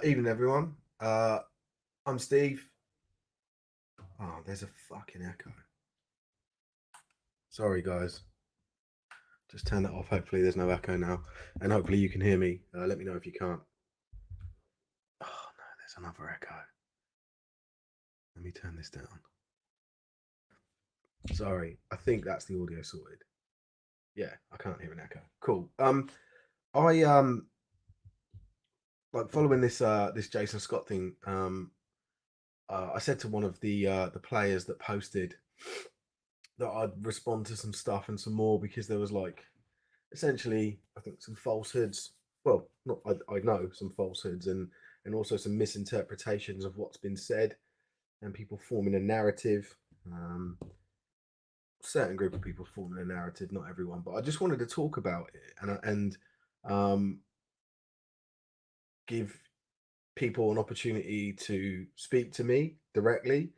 Evening, everyone. I'm Steve. Oh, there's a fucking echo. Sorry, guys. Just turn that off. Hopefully, there's no echo now, and hopefully, you can hear me. Let me know if you can't. Oh no, there's another echo. Let me turn this down. Sorry, I think that's the audio sorted. Yeah, I can't hear an echo. Cool. I like following this Jason Scott thing. I said to one of the players that posted that I'd respond to some stuff and some more because there was like essentially I think some falsehoods. Well, not I know some falsehoods and also some misinterpretations of what's been said and people forming a narrative. Certain group of people forming a narrative, not everyone, but I just wanted to talk about it and um, give people an opportunity to speak to me directly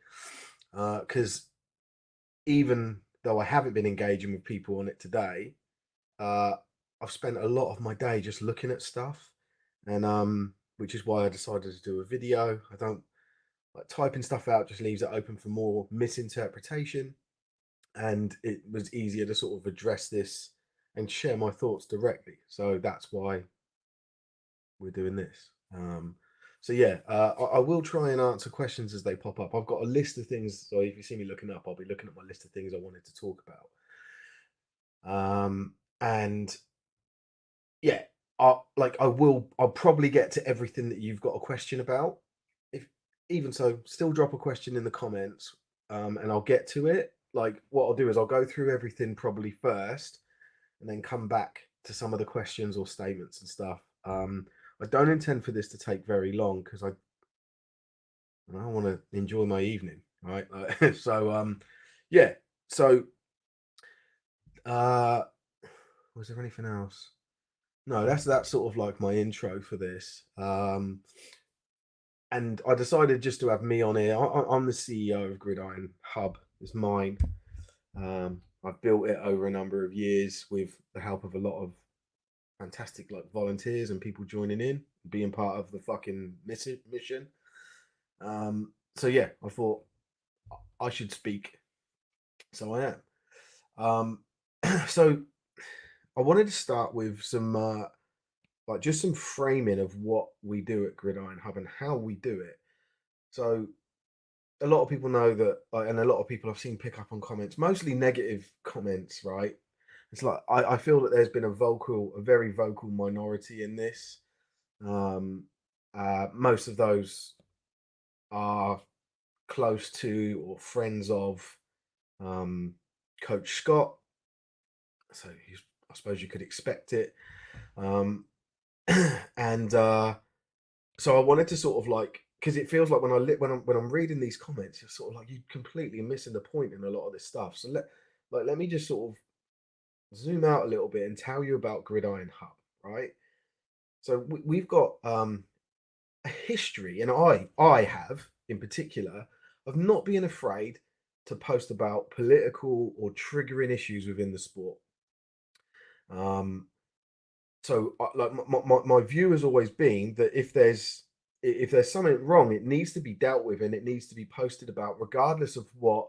because even though I haven't been engaging with people on it today, uh, I've spent a lot of my day just looking at stuff, and which is why I decided to do a video. I don't like typing stuff out; just leaves it open for more misinterpretation, and it was easier to sort of address this and share my thoughts directly. So that's why we're doing this. So yeah, I will try and answer questions as they pop up. I've got a list of things. So if you see me looking up, I'll be looking at my list of things I wanted to talk about. And yeah, I'll probably get to everything that you've got a question about. If even so, still drop a question in the comments, and I'll get to it. Like what I'll do is I'll go through everything probably first, and then come back to some of the questions or statements and stuff. I don't intend for this to take very long because I want to enjoy my evening, right? So yeah. So uh, was there anything else? No, that's sort of like my intro for this. And I decided just to have me on here. I'm the CEO of Gridiron Hub. It's mine. I've built it over a number of years with the help of a lot of fantastic like volunteers and people joining in, being part of the fucking mission. So yeah, I thought I should speak, so I am. So I wanted to start with some like just some framing of what we do at Gridiron Hub and how we do it. So a lot of people know that, and a lot of people I've seen pick up on comments, mostly negative comments, right? It's like I feel that there's been a very vocal minority in this. Um, most of those are close to or friends of um, Coach Scott, so I suppose you could expect it. Um, and so I wanted to sort of like because it feels like when I'm reading these comments, you're sort of like you're completely missing the point in a lot of this stuff. So let me just sort of zoom out a little bit and tell you about Gridiron Hub, right? So we've got a history, and I have in particular of not being afraid to post about political or triggering issues within the sport. Um, so like my view has always been that if there's something wrong, it needs to be dealt with and it needs to be posted about, regardless of what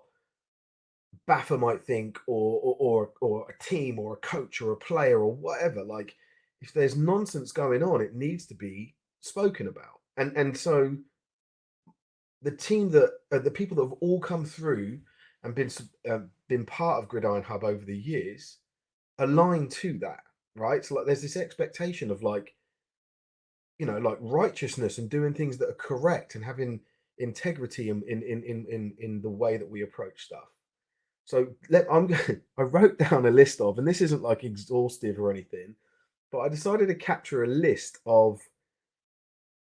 Baffa might think, or a team, or a coach, or a player, or whatever. Like, if there's nonsense going on, it needs to be spoken about. And so the team that the people that have all come through and been part of Gridiron Hub over the years align to that, right? So like, there's this expectation of like like righteousness and doing things that are correct and having integrity in the way that we approach stuff. So I wrote down a list of, and this isn't like exhaustive or anything, but I decided to capture a list of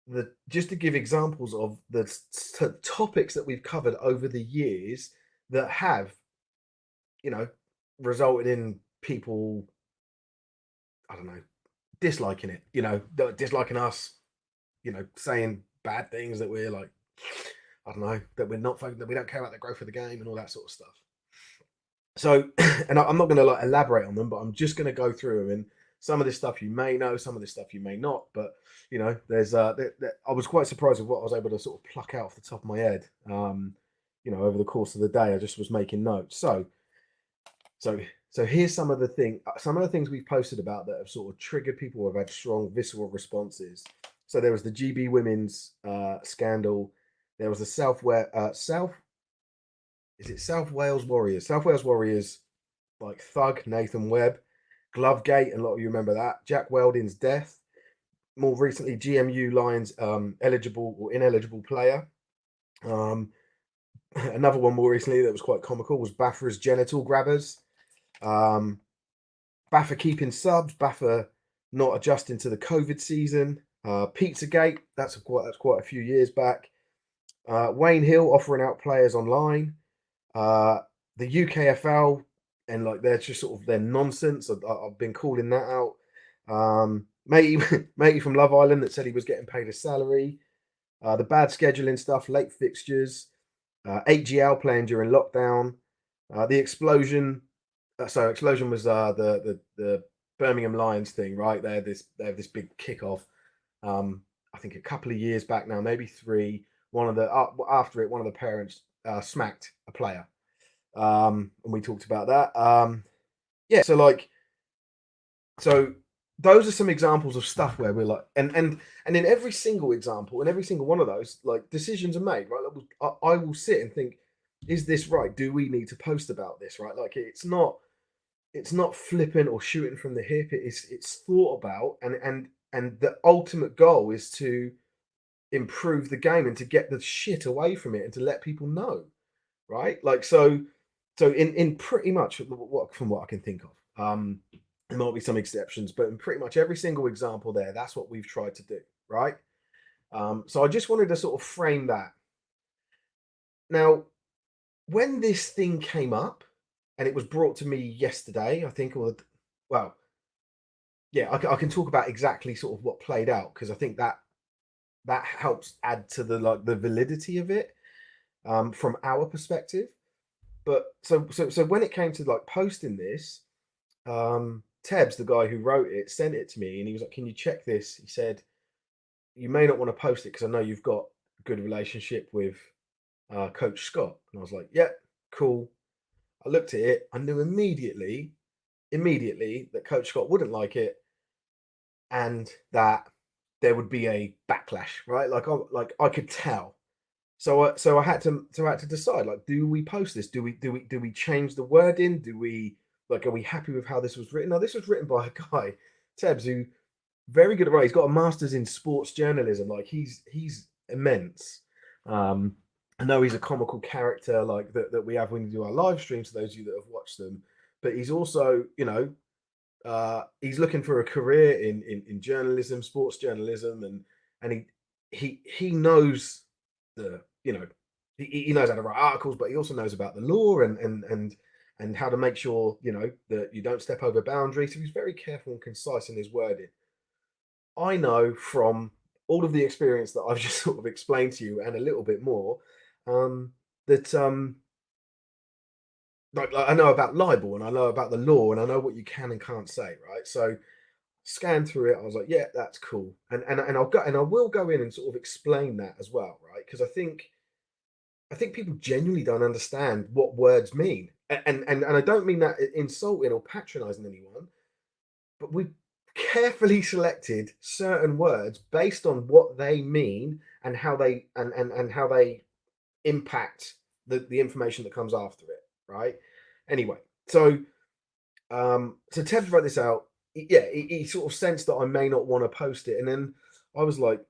the just to give examples of the topics that we've covered over the years that have, you know, resulted in people, I don't know, disliking it, disliking us, saying bad things that we're like, I don't know, that we're not that we don't care about the growth of the game and all that sort of stuff. So, and I'm not going to like elaborate on them, but I'm just going to go through them and Some of this stuff you may know, some of this stuff you may not, but you know, there's I was quite surprised with what I was able to sort of pluck out off the top of my head. You know, over the course of the day, I just was making notes. So so here's some of the things we've posted about that have sort of triggered people who have had strong visceral responses. So there was the GB women's scandal. There was the South Wales Warriors. South Wales Warriors, like Thug, Nathan Webb, Glovegate, and a lot of you remember that. Jack Welding's death. More recently, GMU Lions eligible or ineligible player. Another one more recently that was quite comical was Baffa's genital grabbers. Baffa keeping subs, Baffa not adjusting to the COVID season. Pizzagate, that's quite a few years back. Wayne Hill offering out players online. The UKFL and like they're just sort of their nonsense. I've been calling that out. Matey from Love Island that said he was getting paid a salary. The bad scheduling stuff, late fixtures, 8GL playing during lockdown, the explosion. So explosion was the Birmingham Lions thing, right? They have this big kickoff. I think a couple of years back now, maybe 3. One of the after it, one of the parents smacked a player, and we talked about that. Yeah, so those are some examples of stuff where we're like, and in every single example, in every single one of those, like decisions are made, right? Like, I will sit and think, is this right? Do we need to post about this, right? Like it's not flippant or shooting from the hip. It's thought about, and the ultimate goal is to improve the game and to get the shit away from it and to let people know, right? Like so in pretty much from what I can think of. There might be some exceptions, but in pretty much every single example there, that's what we've tried to do, right? So I just wanted to sort of frame that. Now, when this thing came up, and it was brought to me yesterday, I think, well, yeah, I can talk about exactly sort of what played out because I think that helps add to the validity of it from our perspective. But so when it came to like posting this, Tebs, the guy who wrote it, sent it to me and he was like, "Can you check this?" He said, "You may not want to post it because I know you've got a good relationship with Coach Scott." And I was like, "Yeah, cool." I looked at it. I knew immediately that Coach Scott wouldn't like it, and that there would be a backlash, right? Like I could tell. So I had to decide. Like, do we post this? Do we change the wording? Do we like? Are we happy with how this was written? Now, this was written by a guy, Tebs, who very good at writing. He's got a master's in sports journalism. Like he's immense. I know he's a comical character like that we have when we do our live streams. To those of you that have watched them, but he's also he's looking for a career in journalism, sports journalism, and he knows the he knows how to write articles, but he also knows about the law and how to make sure that you don't step over boundaries. So he's very careful and concise in his wording. I know from all of the experience that I've just sort of explained to you and a little bit more that like I know about libel and I know about the law and I know what you can and can't say, right? So scanned through it, I was like, yeah, that's cool, and I will go in and sort of explain that as well, right? Because I think people genuinely don't understand what words mean, and I don't mean that insulting or patronizing anyone, but we carefully selected certain words based on what they mean and how they impact the information that comes after it, right? Anyway, so Tebs wrote this out. Yeah, he sort of sensed that I may not want to post it, and then I was like,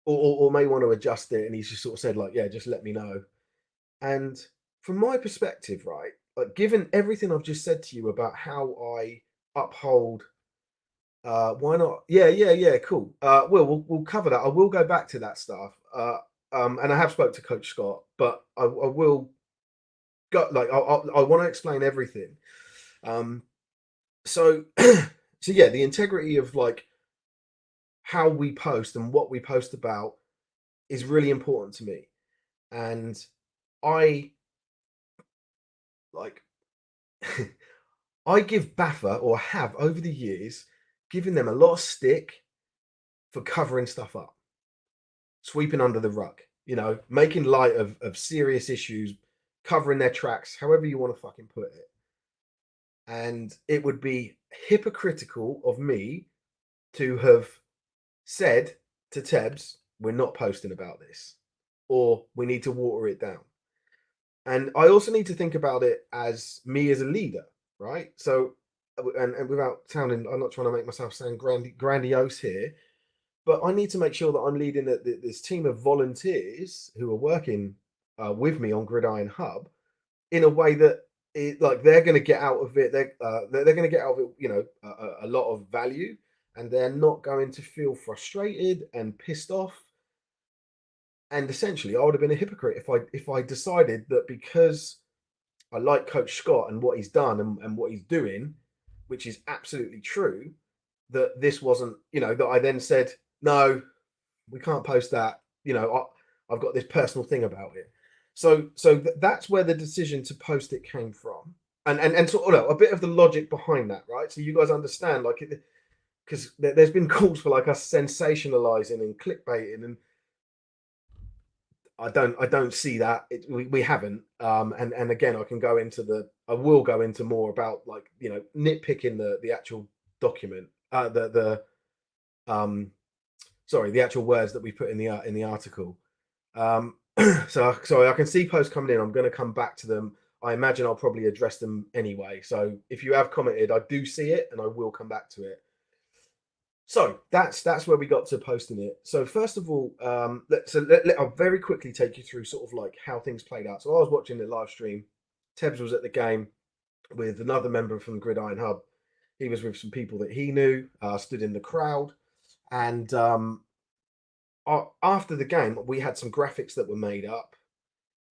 or may want to adjust it, and he's just sort of said like, yeah, just let me know. And from my perspective, right, like given everything I've just said to you about how I uphold, why not? Yeah, cool. We'll cover that. I will go back to that stuff. And I have spoke to Coach Scott, but I will go like I want to explain everything. So so yeah, the integrity of like how we post and what we post about is really important to me. And I like I give Baffa or have over the years giving them a lot of stick for covering stuff up, sweeping under the rug, making light of serious issues, covering their tracks, however you want to fucking put it. And it would be hypocritical of me to have said to Tebs, we're not posting about this, or we need to water it down. And I also need to think about it as me as a leader, right? So, and without sounding, I'm not trying to make myself sound grandiose here, but I need to make sure that I'm leading this team of volunteers who are working with me on Gridiron Hub in a way that like they're going to get out of it. They're going to get out of it, a lot of value, and they're not going to feel frustrated and pissed off. And essentially, I would have been a hypocrite if I decided that because I like Coach Scott and what he's done and what he's doing, which is absolutely true, that this wasn't, that I then said, no, we can't post that. I've got this personal thing about it. So that's where the decision to post it came from, and sort of a bit of the logic behind that, right? So you guys understand, like, because there's been calls for like us sensationalizing and clickbaiting, and I don't see that. We haven't. And again, I will go into more about, like, nitpicking the actual document, the actual words that we put in the article. So sorry, I can see posts coming in. I'm going to come back to them. I imagine I'll probably address them anyway. So if you have commented, I do see it and I will come back to it. So that's where we got to posting it. So first of all, I'll very quickly take you through sort of like how things played out. So I was watching the live stream. Tebs was at the game with another member from Gridiron Hub. He was with some people that he knew, stood in the crowd. And after the game, we had some graphics that were made up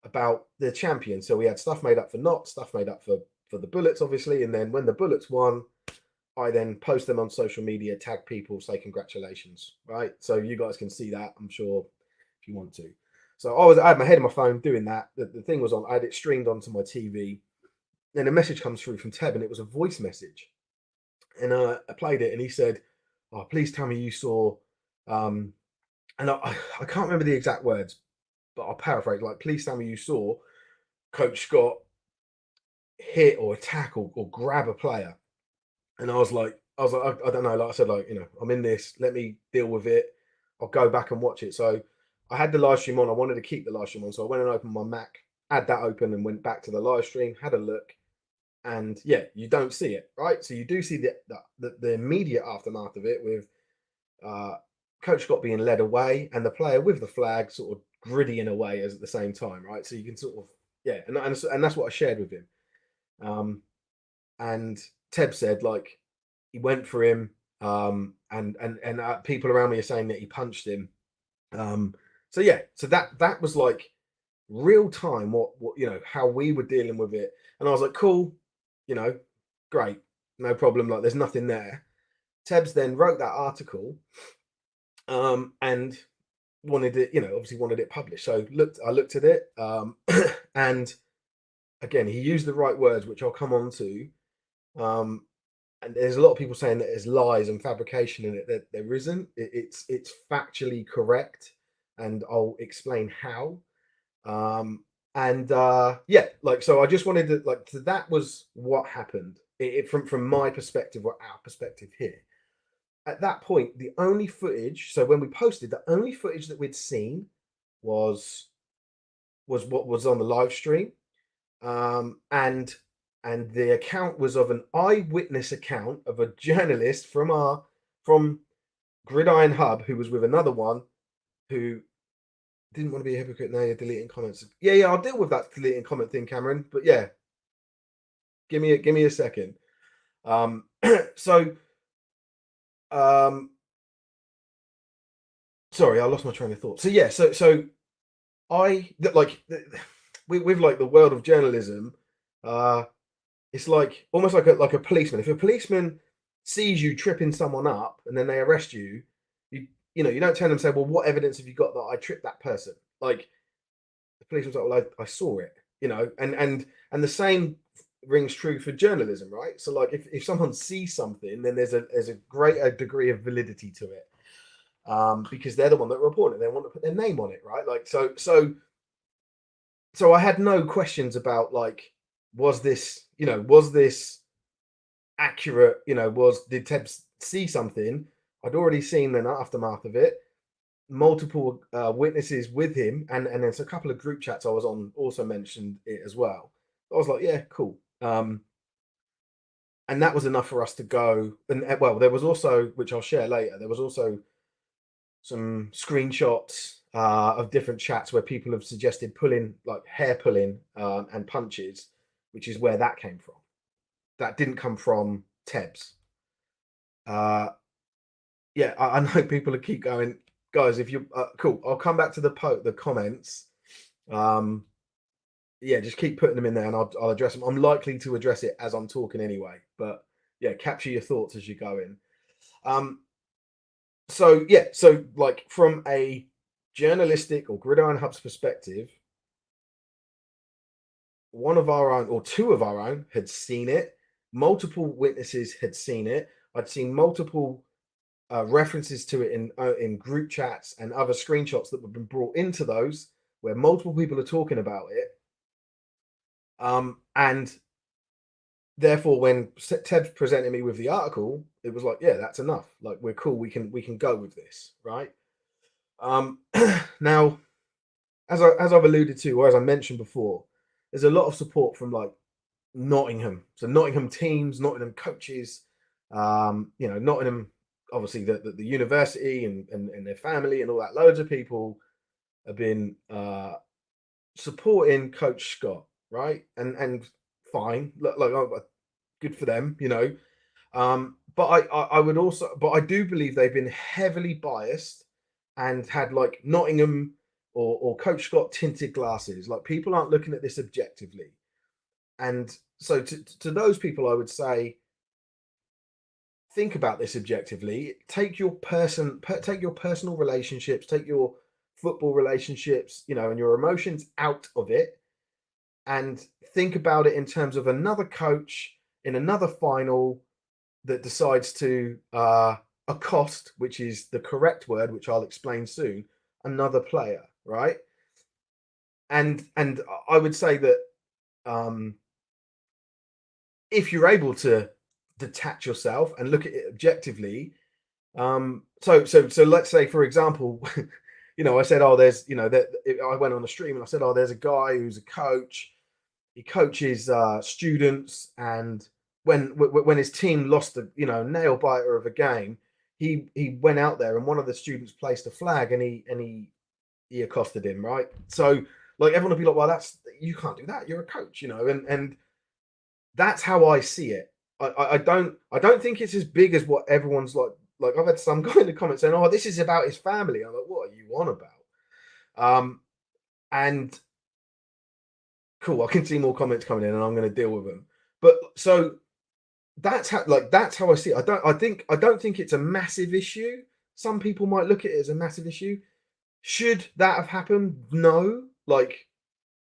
about the champion. So we had stuff made up for Knot, stuff made up for the Bullets, obviously. And then when the Bullets won, I then post them on social media, tag people, say congratulations, right? So you guys can see that, I'm sure, if you want to. So I had my head in my phone doing that. The thing was on, I had it streamed onto my TV. Then a message comes through from Teb, and it was a voice message. And I played it, and he said, "Oh, please tell me you saw," and I can't remember the exact words, but I'll paraphrase, like, "Please tell me you saw Coach Scott hit or attack or grab a player." And I was like, I don't know, like I said, like, I'm in this, let me deal with it. I'll go back and watch it. So I had the live stream on. I wanted to keep the live stream on. So I went and opened my Mac, had that open and went back to the live stream, had a look. And yeah, you don't see it, right? So you do see the immediate aftermath of it with Coach Scott being led away and the player with the flag sort of griddying away as at the same time, right? So you can sort of, yeah, and that's what I shared with him. And Teb said, like, he went for him, and people around me are saying that he punched him. So yeah, so that was like real time what how we were dealing with it, and I was like, cool, great, no problem. Like, there's nothing there. Tebs then wrote that article, and wanted it, obviously wanted it published. So I looked at it, and again, he used the right words, which I'll come on to. And there's a lot of people saying that there's lies and fabrication in it. That there isn't. It's factually correct, and I'll explain how. Yeah, like, so I just wanted to, like, so that was what happened. From my perspective, or our perspective here. At that point, the only footage. So when we posted, the only footage that we'd seen was what was on the live stream, and the account was of an eyewitness account of a journalist from Gridiron Hub who was with another one who didn't want to be a hypocrite. Now you're deleting comments. Yeah, I'll deal with that deleting comment thing, Cameron. But yeah, give me a second. Sorry, I lost my train of thought. So yeah, so with like the world of journalism, it's like almost like a policeman. If a policeman sees you tripping someone up and then they arrest you, you don't turn and say, well, what evidence have you got that I tripped that person? Like, the policeman's like, well, I saw it, and the same rings true for journalism, right? So like if someone sees something, then there's a greater degree of validity to it. Because they're the one that report it. They want to put their name on it, right? Like so I had no questions about like, was this accurate? Did Ted see something? I'd already seen an aftermath of it. Multiple witnesses with him, and there's a couple of group chats I was on also mentioned it as well. I was like, yeah, cool. And that was enough for us to go. And well, there was also, which I'll share later, there was also some screenshots of different chats where people have suggested pulling, like hair pulling and punches, which is where that came from. That didn't come from Tebs. Yeah, I know people will keep going, guys. If you cool, I'll come back to the comments. Yeah, just keep putting them in there, and I'll address them. I'm likely to address it as I'm talking anyway, but yeah, capture your thoughts as you go in. So yeah, so like from a journalistic or Gridiron Hub's perspective, one of our own or two of our own had seen it. Multiple witnesses had seen it. I'd seen multiple references to it in group chats and other screenshots that have been brought into those where multiple people are talking about it. And therefore, when Ted presented me with the article, it was like, yeah, that's enough. Like, we're cool. We can go with this, right? Now, as I've alluded to, or as I mentioned before, there's a lot of support from like Nottingham, so Nottingham teams, Nottingham coaches, Nottingham, obviously the university and their family and all that. Loads of people have been supporting Coach Scott, right? And fine, like good for them, But I would also, but I do believe they've been heavily biased and had like Nottingham or Coach Scott tinted glasses. Like people aren't looking at this objectively, and so to those people, I would say, think about this objectively. Take your personal relationships, take your football relationships, and your emotions out of it, and think about it in terms of another coach in another final that decides to accost, which is the correct word, which I'll explain soon, another player, right? And I would say that if you're able to detach yourself and look at it objectively, so let's say, for example, I said, oh, there's, that I went on the stream and I said, oh, there's a guy who's a coach. He coaches students, and when his team lost the nail biter of a game, he went out there and one of the students placed a flag and he accosted him, right? So like everyone will be like, well, you can't do that. You're a coach, and that's how I see it. I don't think it's as big as what everyone's like. Like I've had some guy in the comments saying, "Oh, this is about his family." I'm like, "What are you on about?" And cool, I can see more comments coming in, and I'm going to deal with them. But so that's how I see it. I don't think it's a massive issue. Some people might look at it as a massive issue. Should that have happened? No. Like,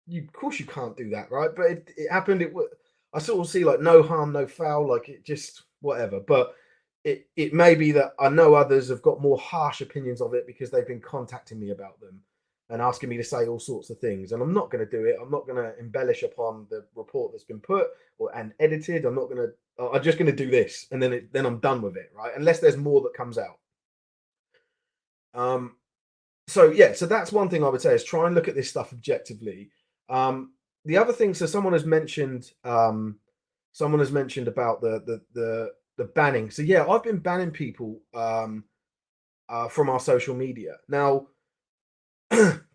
of course you can't do that, right? But it happened. I sort of see like no harm, no foul. Like it just whatever. But it may be that I know others have got more harsh opinions of it because they've been contacting me about them and asking me to say all sorts of things. And I'm not going to do it. I'm not going to embellish upon the report that's been put and edited. I'm just going to do this, and then I'm done with it, right? Unless there's more that comes out. So yeah, so that's one thing I would say is try and look at this stuff objectively. The other thing, so someone has mentioned about the banning. So yeah, I've been banning people from our social media. Now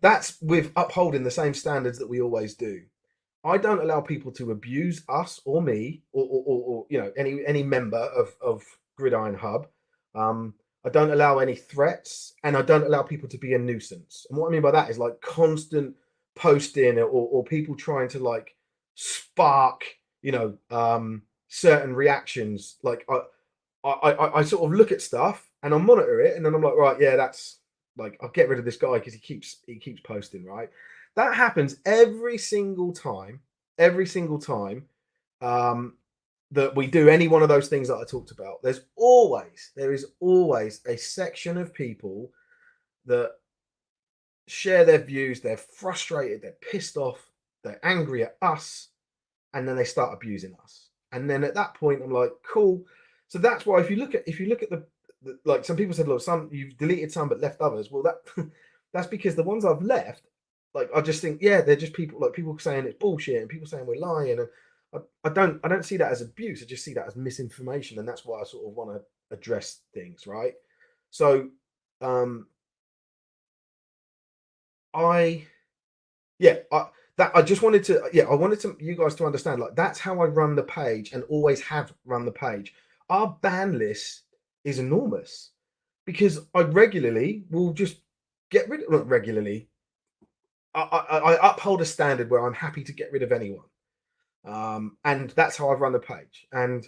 that's with upholding the same standards that we always do. I don't allow people to abuse us or me or any member of Gridiron Hub. I don't allow any threats, and I don't allow people to be a nuisance. And what I mean by that is like constant posting or people trying to like spark, certain reactions. Like I sort of look at stuff and I monitor it, and then I'm like, right, yeah, that's like I'll get rid of this guy because he keeps posting, right? That happens every single time. Every single time. that we do any one of those things that I talked about, there is always a section of people that share their views. They're frustrated, they're pissed off, they're angry at us, and then they start abusing us. And then at that point, I'm like, cool. So that's why if you look at the like some people said, look, some you've deleted some but left others. Well, that's because the ones I've left, like I just think, yeah, they're just people like people saying it's bullshit and people saying we're lying, and I don't see that as abuse. I just see that as misinformation, and that's why I sort of want to address things, right? So, um, I yeah, I just wanted to I wanted to you guys to understand like that's how I run the page and always have run the page. Our ban list is enormous because I regularly will just get rid of not regularly. I uphold a standard where I'm happy to get rid of anyone. And that's how I've run the page. And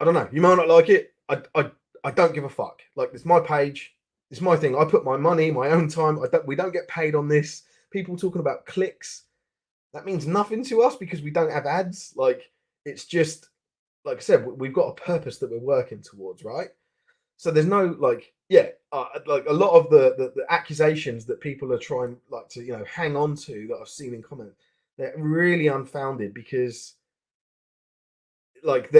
I don't know, you might not like it. I don't give a fuck. Like it's my page, it's my thing. I put my money, my own time. We don't get paid on this. People talking about clicks, that means nothing to us because we don't have ads. Like it's just like I said, we've got a purpose that we're working towards, right? So there's no like, like a lot of the accusations that people are trying like to hang on to that I've seen in comments, they're really unfounded because like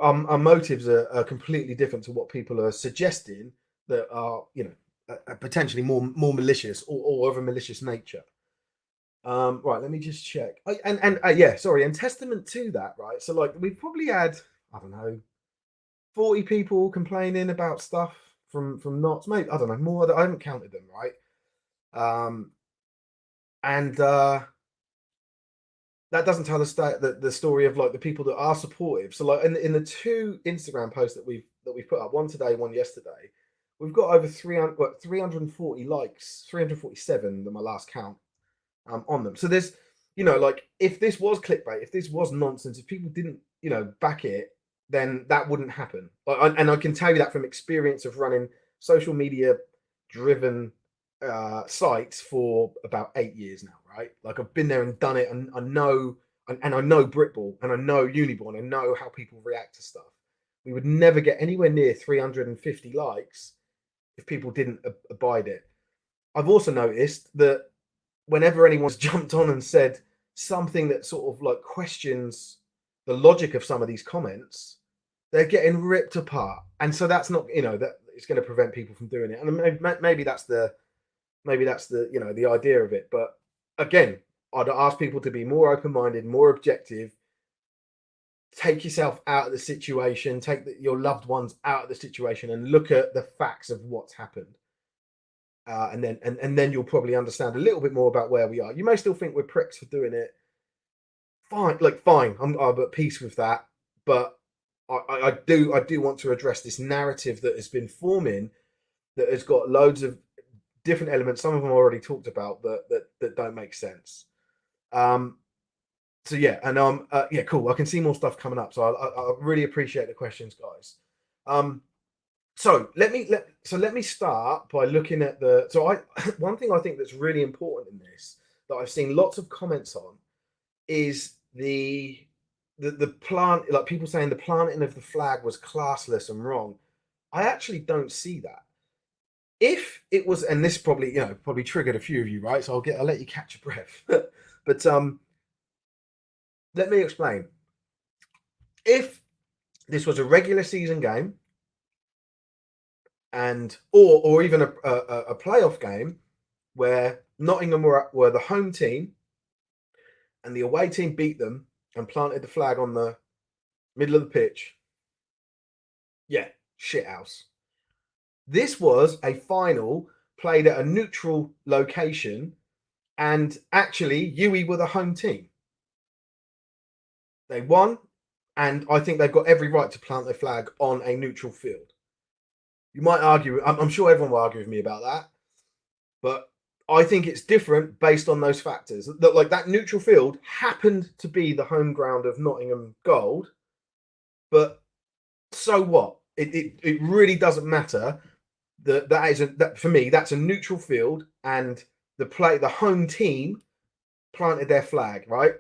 our motives are completely different to what people are suggesting that are potentially more malicious or of a malicious nature. Right, let me just check. Yeah, sorry. And testament to that, right? So like we've probably had I don't know 40 people complaining about stuff from knots, maybe I don't know more. I haven't counted them, right? Um, and that doesn't tell the story of like the people that are supportive. So like in the two Instagram posts that we've put up, one today, one yesterday, we've got over 340 likes, 347 at my last count on them. So there's, like if this was clickbait, if this was nonsense, if people didn't, back it, then that wouldn't happen. And I can tell you that from experience of running social media driven sites for about 8 years now, right? Like I've been there and done it, and I know, and I know Britball, and I know Uniborn, and I know how people react to stuff. We would never get anywhere near 350 likes if people didn't abide it. I've also noticed that whenever anyone's jumped on and said something that sort of like questions the logic of some of these comments, they're getting ripped apart. And so that's not, that it's going to prevent people from doing it. And maybe that's the the idea of it. But again, I'd ask people to be more open-minded, more objective. Take yourself out of the situation, take your loved ones out of the situation, and look at the facts of what's happened. And then you'll probably understand a little bit more about where we are. You may still think we're pricks for doing it. Fine, like fine, I'm at peace with that. But I do want to address this narrative that has been forming, that has got loads of different elements. Some of them I already talked about that don't make sense. So yeah, and yeah, cool. I can see more stuff coming up. So I really appreciate the questions, guys. So let me start by looking at one thing I think that's really important in this that I've seen lots of comments on is the plant, like people saying the planting of the flag was classless and wrong. I actually don't see that. If it was, and this probably triggered a few of you, right? So I'll let you catch your breath. But let me explain. If this was a regular season game, and or even a playoff game where Nottingham were the home team and the away team beat them and planted the flag on the middle of the pitch, yeah, shithouse. This was a final played at a neutral location, and actually UWE were the home team. They won, and I think they've got every right to plant their flag on a neutral field. You might argue, I'm sure everyone will argue with me about that, but I think it's different based on those factors. That like that neutral field happened to be the home ground of Nottingham Gold, but so what? It really doesn't matter. That for me, that's a neutral field, and the home team planted their flag, right?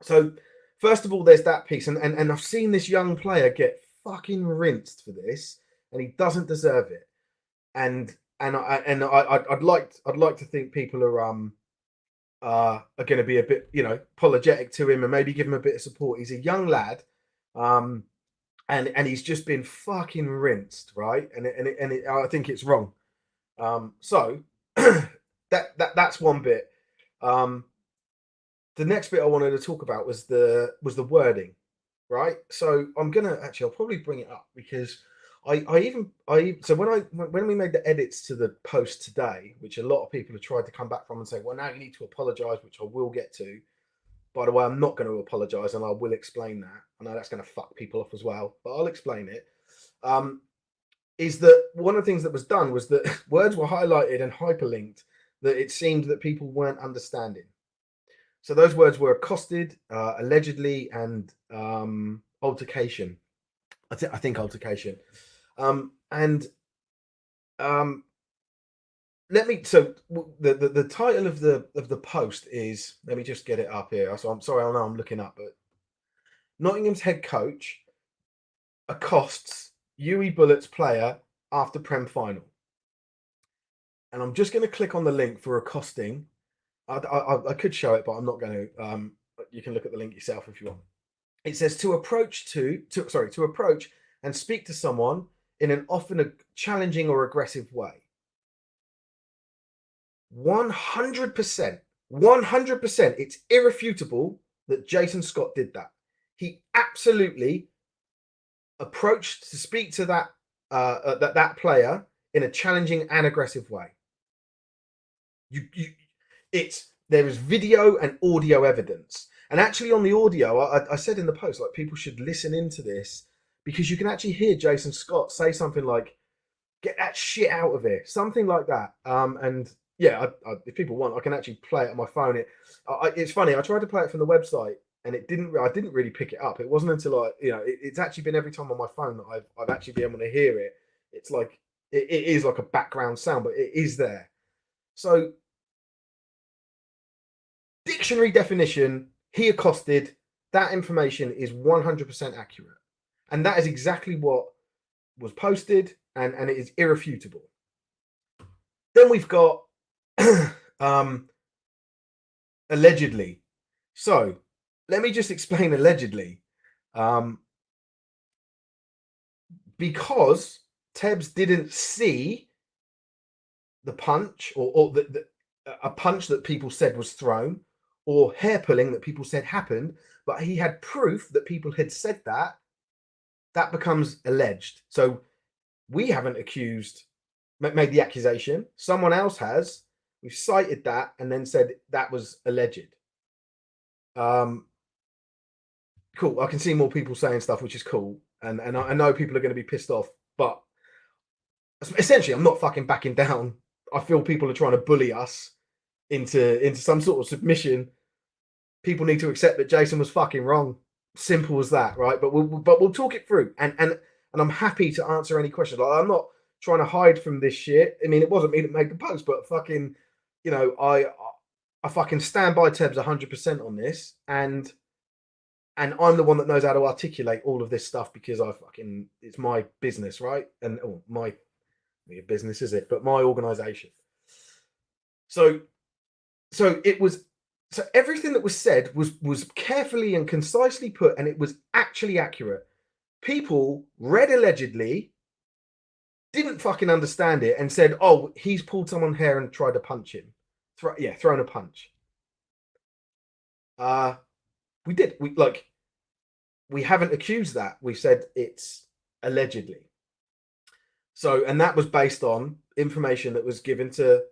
So first of all, there's that piece, and I've seen this young player get fucking rinsed for this, and he doesn't deserve it. I'd like to think people are going to be a bit, apologetic to him and maybe give him a bit of support. He's a young lad, and he's just been fucking rinsed, right? I think it's wrong. So that's one bit. The next bit I wanted to talk about was the wording, right? So I'll probably bring it up because so when we made the edits to the post today, which a lot of people have tried to come back from and say, well, now you need to apologize, which I will get to. By the way, I'm not going to apologize, and I will explain that. I know that's going to fuck people off as well, but I'll explain it. Is that one of the things that was done was that words were highlighted and hyperlinked that it seemed that people weren't understanding. So those words were accosted, allegedly, and altercation. I think altercation. Let me. So the title of the post is. Let me just get it up here. So I'm sorry. I know I'm looking up, but Nottingham's head coach accosts UE Bullets player after Prem final, and I'm just going to click on the link for accosting. I could show it, but I'm not going to. You can look at the link yourself if you want. It says to approach and speak to someone in an often a challenging or aggressive way. 100%, it's irrefutable that Jason Scott did that. He absolutely approached to speak to that player in a challenging and aggressive way. There is video and audio evidence. And actually on the audio, I said in the post, like, people should listen into this because you can actually hear Jason Scott say something like, get that shit out of here, something like that. And yeah, if people want, I can actually play it on my phone. It's funny, I tried to play it from the website and I didn't really pick it up. It wasn't until it's actually been every time on my phone that I've actually been able to hear it. It's like, it is like a background sound, but it is there. So dictionary definition, he accosted, that information is 100% accurate. And that is exactly what was posted, and it is irrefutable. Then we've got allegedly. So let me just explain allegedly. Because Tebs didn't see the punch or a punch that people said was thrown, or hair pulling that people said happened, but he had proof that people had said that becomes alleged. So we haven't made the accusation. Someone else has. We've cited that and then said that was alleged. Cool. I can see more people saying stuff, which is cool. And I know people are going to be pissed off, but essentially I'm not fucking backing down. I feel people are trying to bully us into some sort of submission. People need to accept that Jason was fucking wrong. Simple as that, right? But we'll talk it through, and I'm happy to answer any questions. Like, I'm not trying to hide from this shit. I mean, it wasn't me that made the post, but fucking, I fucking stand by Tebs 100% on this, and I'm the one that knows how to articulate all of this stuff because it's my business, right? And my business, is it? But my organization. So it was. So everything that was said was carefully and concisely put, and it was actually accurate. People read allegedly, didn't fucking understand it, and said, "Oh, he's pulled someone's hair and tried to punch him." Thrown a punch. We did. We haven't accused that. We said it's allegedly. So, and that was based on information that was given to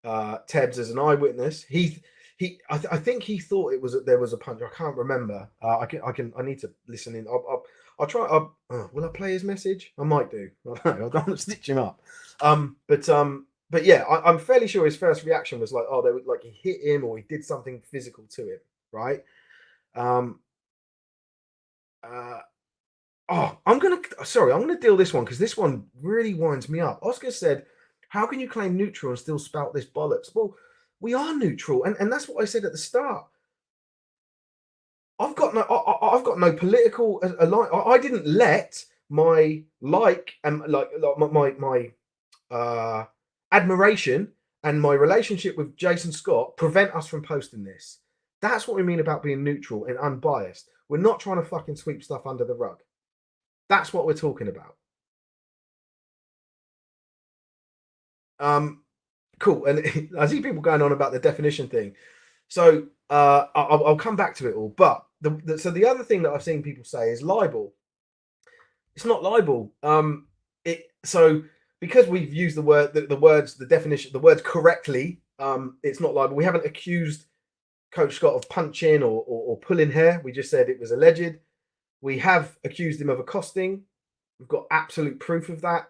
Tebs as an eyewitness. I think he thought there was a punch. I can't remember. I need to listen in. I'll try. Will I play his message? I might do. I don't want to stitch him up. But yeah, I'm fairly sure his first reaction was like, oh, he hit him or he did something physical to him, right? I'm gonna deal this one because this one really winds me up. Oscar said, "How can you claim neutral and still spout this bollocks?" Well, we are neutral, and that's what I said at the start. I've got I've got no political I didn't let my my admiration and my relationship with Jason Scott prevent us from posting this. That's what we mean about being neutral and unbiased. We're not trying to fucking sweep stuff under the rug. That's what we're talking about. Cool. And I see people going on about the definition thing. So I'll come back to it all. But so the other thing that I've seen people say is libel. It's not libel. So because we've used the words, the definition, the words correctly, it's not libel. We haven't accused Coach Scott of punching or pulling hair. We just said it was alleged. We have accused him of accosting. We've got absolute proof of that.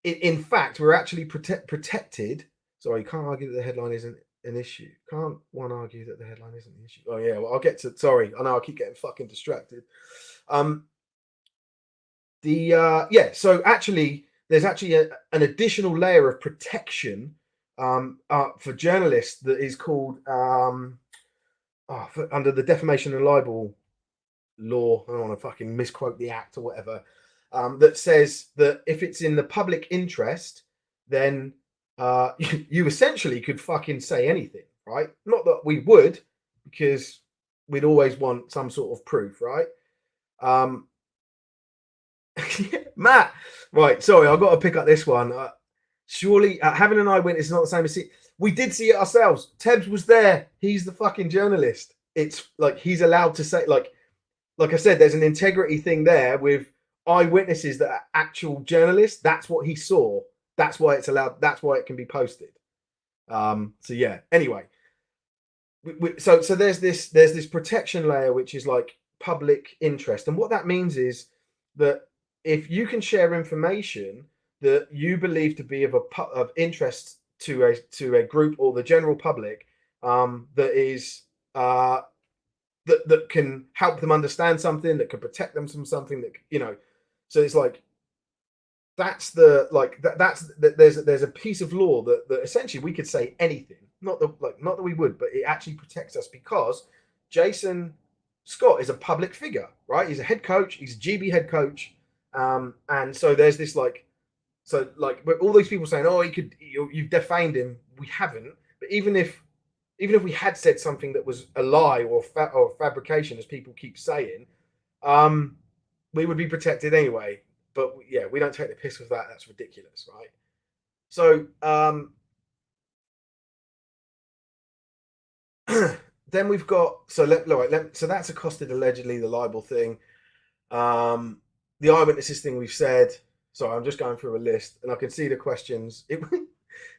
In fact, we're actually protected. Sorry, you can't argue that the headline isn't an issue. Can't one argue that the headline isn't the issue? Oh yeah, well I'll get to. Sorry, I know I keep getting fucking distracted. So actually, there's actually an additional layer of protection for journalists that is called under the defamation and libel law. I don't want to fucking misquote the act or whatever. That says that if it's in the public interest, then you essentially could fucking say anything, right? Not that we would, because we'd always want some sort of proof, right? Matt, right? Sorry, I've got to pick up this one. Surely having an eyewitness is not the same as we did see it ourselves. Tebbs was there. He's the fucking journalist. It's like he's allowed to say, like I said, there's an integrity thing there with eyewitnesses that are actual journalists. That's what he saw. That's why it's allowed. That's why it can be posted. So yeah. Anyway, so there's this protection layer which is like public interest, and what that means is that if you can share information that you believe to be of interest to a group or the general public, that is that can help them understand something, that can protect them from something, that so it's like that's there's a piece of law that essentially we could say anything, not that we would, but it actually protects us because Jason Scott is a public figure, right? He's a head coach, he's a GB head coach, and so there's this with all these people saying, oh, you've defamed him. We haven't, but even if we had said something that was a lie or fabrication, as people keep saying, we would be protected anyway. But yeah, we don't take the piss with that. That's ridiculous, right? So then we've got so that's accosted allegedly, the libel thing, the eyewitnesses thing we've said. Sorry, I'm just going through a list and I can see the questions.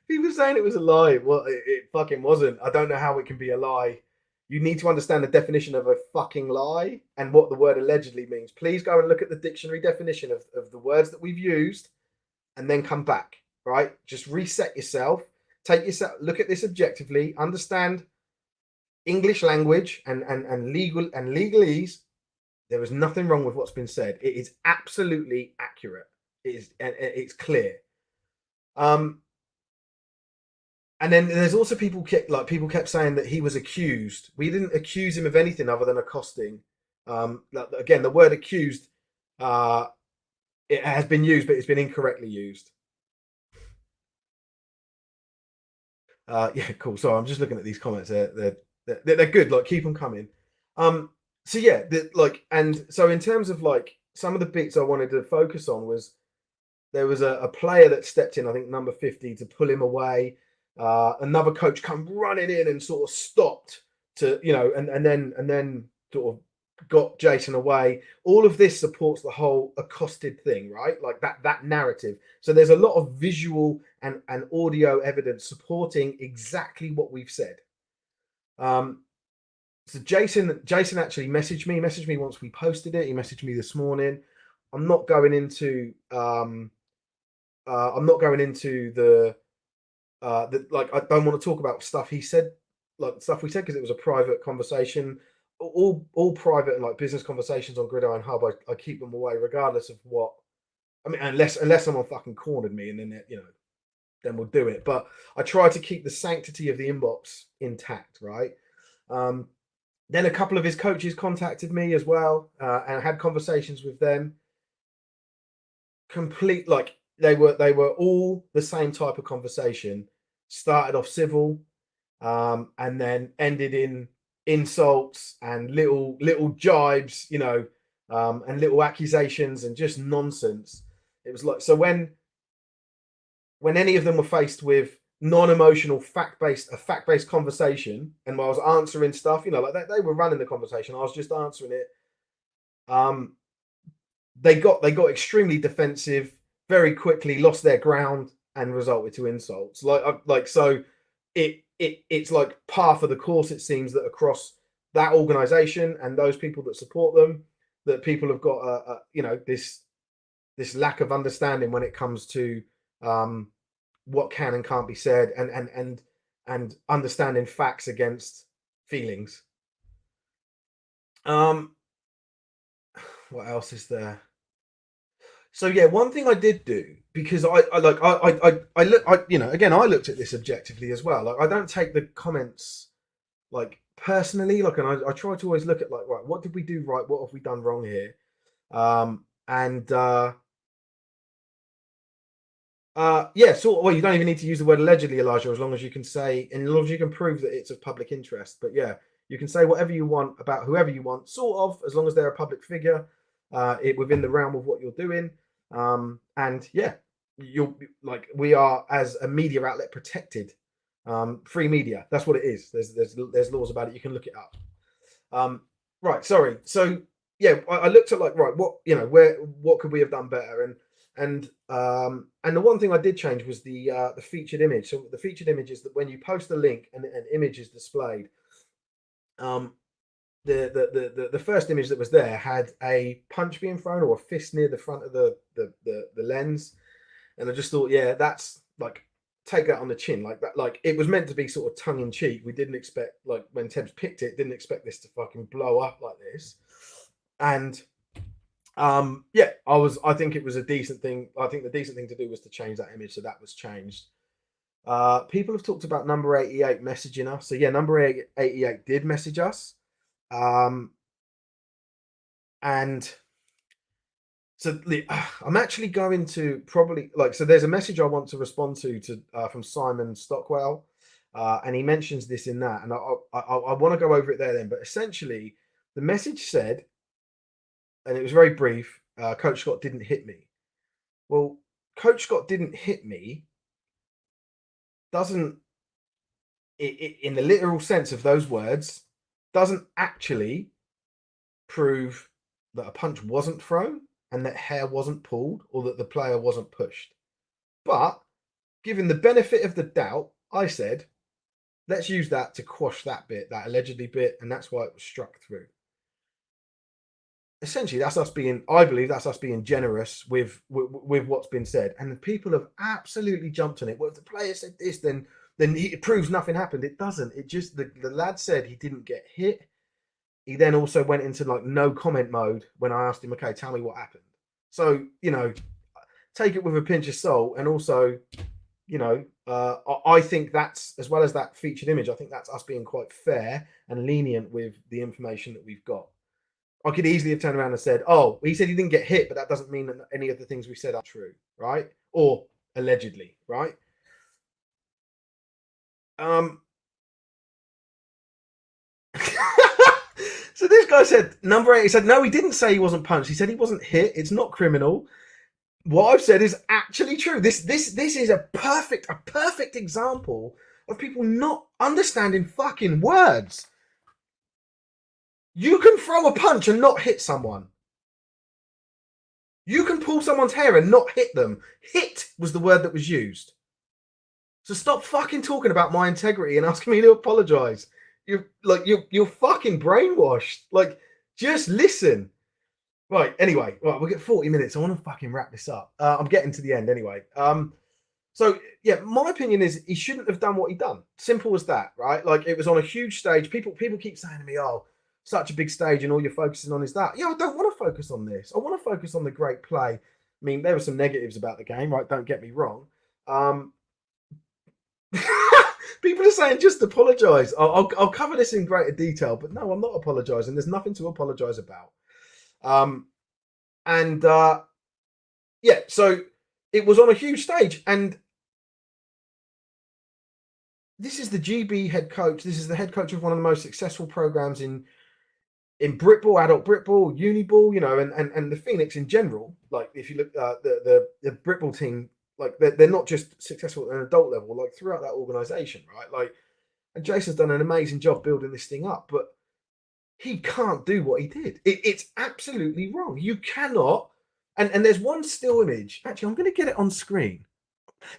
People saying it was a lie. Well, it fucking wasn't. I don't know how it can be a lie. You need to understand the definition of a fucking lie and what the word allegedly means. Please go and look at the dictionary definition of the words that we've used and then come back, right? Just reset yourself. Look at this objectively, understand English language and legalese. There is nothing wrong with what's been said. It is absolutely accurate. It's clear. And then there's also people kept saying that he was accused. We didn't accuse him of anything other than accosting. Again, the word accused, it has been used, but it's been incorrectly used. Yeah, cool. So I'm just looking at these comments. They're good. Like, keep them coming. So yeah, and so in terms of some of the bits I wanted to focus on was there was a player that stepped in, I think number 50, to pull him away. Another coach come running in and sort of stopped to, and then sort of got Jason away. All of this supports the whole accosted thing, right? Like that narrative. So there's a lot of visual and audio evidence supporting exactly what we've said. So Jason actually messaged me once we posted it. He messaged me this morning. I'm not going into the I don't want to talk about stuff he said, stuff we said, because it was a private conversation. All private and business conversations on Gridiron Hub, I keep them away regardless of what. I mean, unless someone fucking cornered me, and then then we'll do it. But I try to keep the sanctity of the inbox intact, right? Then a couple of his coaches contacted me as well, and had conversations with them. Complete, like, they were all the same type of conversation. Started off civil, and then ended in insults and little jibes, and little accusations and just nonsense. It was like, so when any of them were faced with non-emotional fact-based conversation, and I was answering stuff, like they were running the conversation, I was just answering it. um they got extremely defensive very quickly, lost their ground, and resulted to insults. So it's like par for the course, it seems, that across that organization and those people that support them, that people have got this lack of understanding when it comes to what can and can't be said, and understanding facts against feelings. What else is there? So yeah, one thing I did do, because I look, again, I looked at this objectively as well. Like, I don't take the comments like personally, like, and I try to always look at, like, right, what did we do right, what have we done wrong here? And Yeah, so, well, you don't even need to use the word allegedly, Elijah, as long as you can say, and as long as you can prove that it's of public interest. But yeah, you can say whatever you want about whoever you want, sort of, as long as they're a public figure, within the realm of what you're doing. And yeah, you'll, like, we are, as a media outlet, protected. Free media, that's what it is. There's laws about it. You can look it up. Right, sorry. So yeah, I looked at, like, right, what could we have done better? And the one thing I did change was the featured image. So the featured image is that when you post a link and an image is displayed, the first image that was there had a punch being thrown or a fist near the front of the lens, and I just thought, yeah, that's like, take that on the chin, like that. Like, it was meant to be sort of tongue in cheek. We didn't expect, like, when Tebs picked it, didn't expect this to fucking blow up like this. And yeah, I think it was a decent thing. I think the decent thing to do was to change that image, so that was changed. People have talked about number 88 messaging us. So yeah, number 88 did message us. And so I'm actually going to probably, like, so there's a message I want to respond to from Simon Stockwell, and he mentions this in that, and I want to go over it there then. But essentially, the message said, and it was very brief, Coach Scott didn't hit me. Well, Coach Scott didn't hit me doesn't, in the literal sense of those words, doesn't actually prove that a punch wasn't thrown and that hair wasn't pulled or that the player wasn't pushed. But given the benefit of the doubt, I said, let's use that to quash that bit, that allegedly bit, and that's why it was struck through. Essentially, that's us being, I believe that's us being generous with what's been said. And the people have absolutely jumped on it. Well, if the player said this, then it proves nothing happened. It doesn't. It just, the lad said he didn't get hit. He then also went into, like, no comment mode when I asked him, okay, tell me what happened. So, take it with a pinch of salt. And also, I think that's, as well as that featured image, I think that's us being quite fair and lenient with the information that we've got. I could easily have turned around and said, oh, he said he didn't get hit, but that doesn't mean that any of the things we said are true, right? Or allegedly, right? So this guy said, number 8, he said, no, he didn't say he wasn't punched. He said he wasn't hit. It's not criminal. What I've said is actually true. This is a perfect example of people not understanding fucking words. You can throw a punch and not hit someone. You can pull someone's hair and not hit them. Hit was the word that was used. So stop fucking talking about my integrity and asking me to apologize. You're fucking brainwashed. Like, just listen. Right, anyway, right, we'll get 40 minutes. I want to fucking wrap this up. I'm getting to the end anyway. So yeah, my opinion is he shouldn't have done what he done. Simple as that, right? Like, it was on a huge stage. People keep saying to me, oh, such a big stage and all you're focusing on is that. Yeah, I don't want to focus on this. I want to focus on the great play. I mean, there were some negatives about the game, right? Don't get me wrong. But People are saying just apologise. I'll cover this in greater detail, but no, I'm not apologising. There's nothing to apologise about. And yeah, so it was on a huge stage, and this is the GB head coach. This is the head coach of one of the most successful programs in Britball, adult Britball, Uniball, you know, and the Phoenix in general. Like if you look the Britball team, like they're not just successful at an adult level, like throughout that organization, right? Like, and Jason's done an amazing job building this thing up, but he can't do what he did. It's absolutely wrong. You cannot. And there's one still image. Actually, I'm going to get it on screen.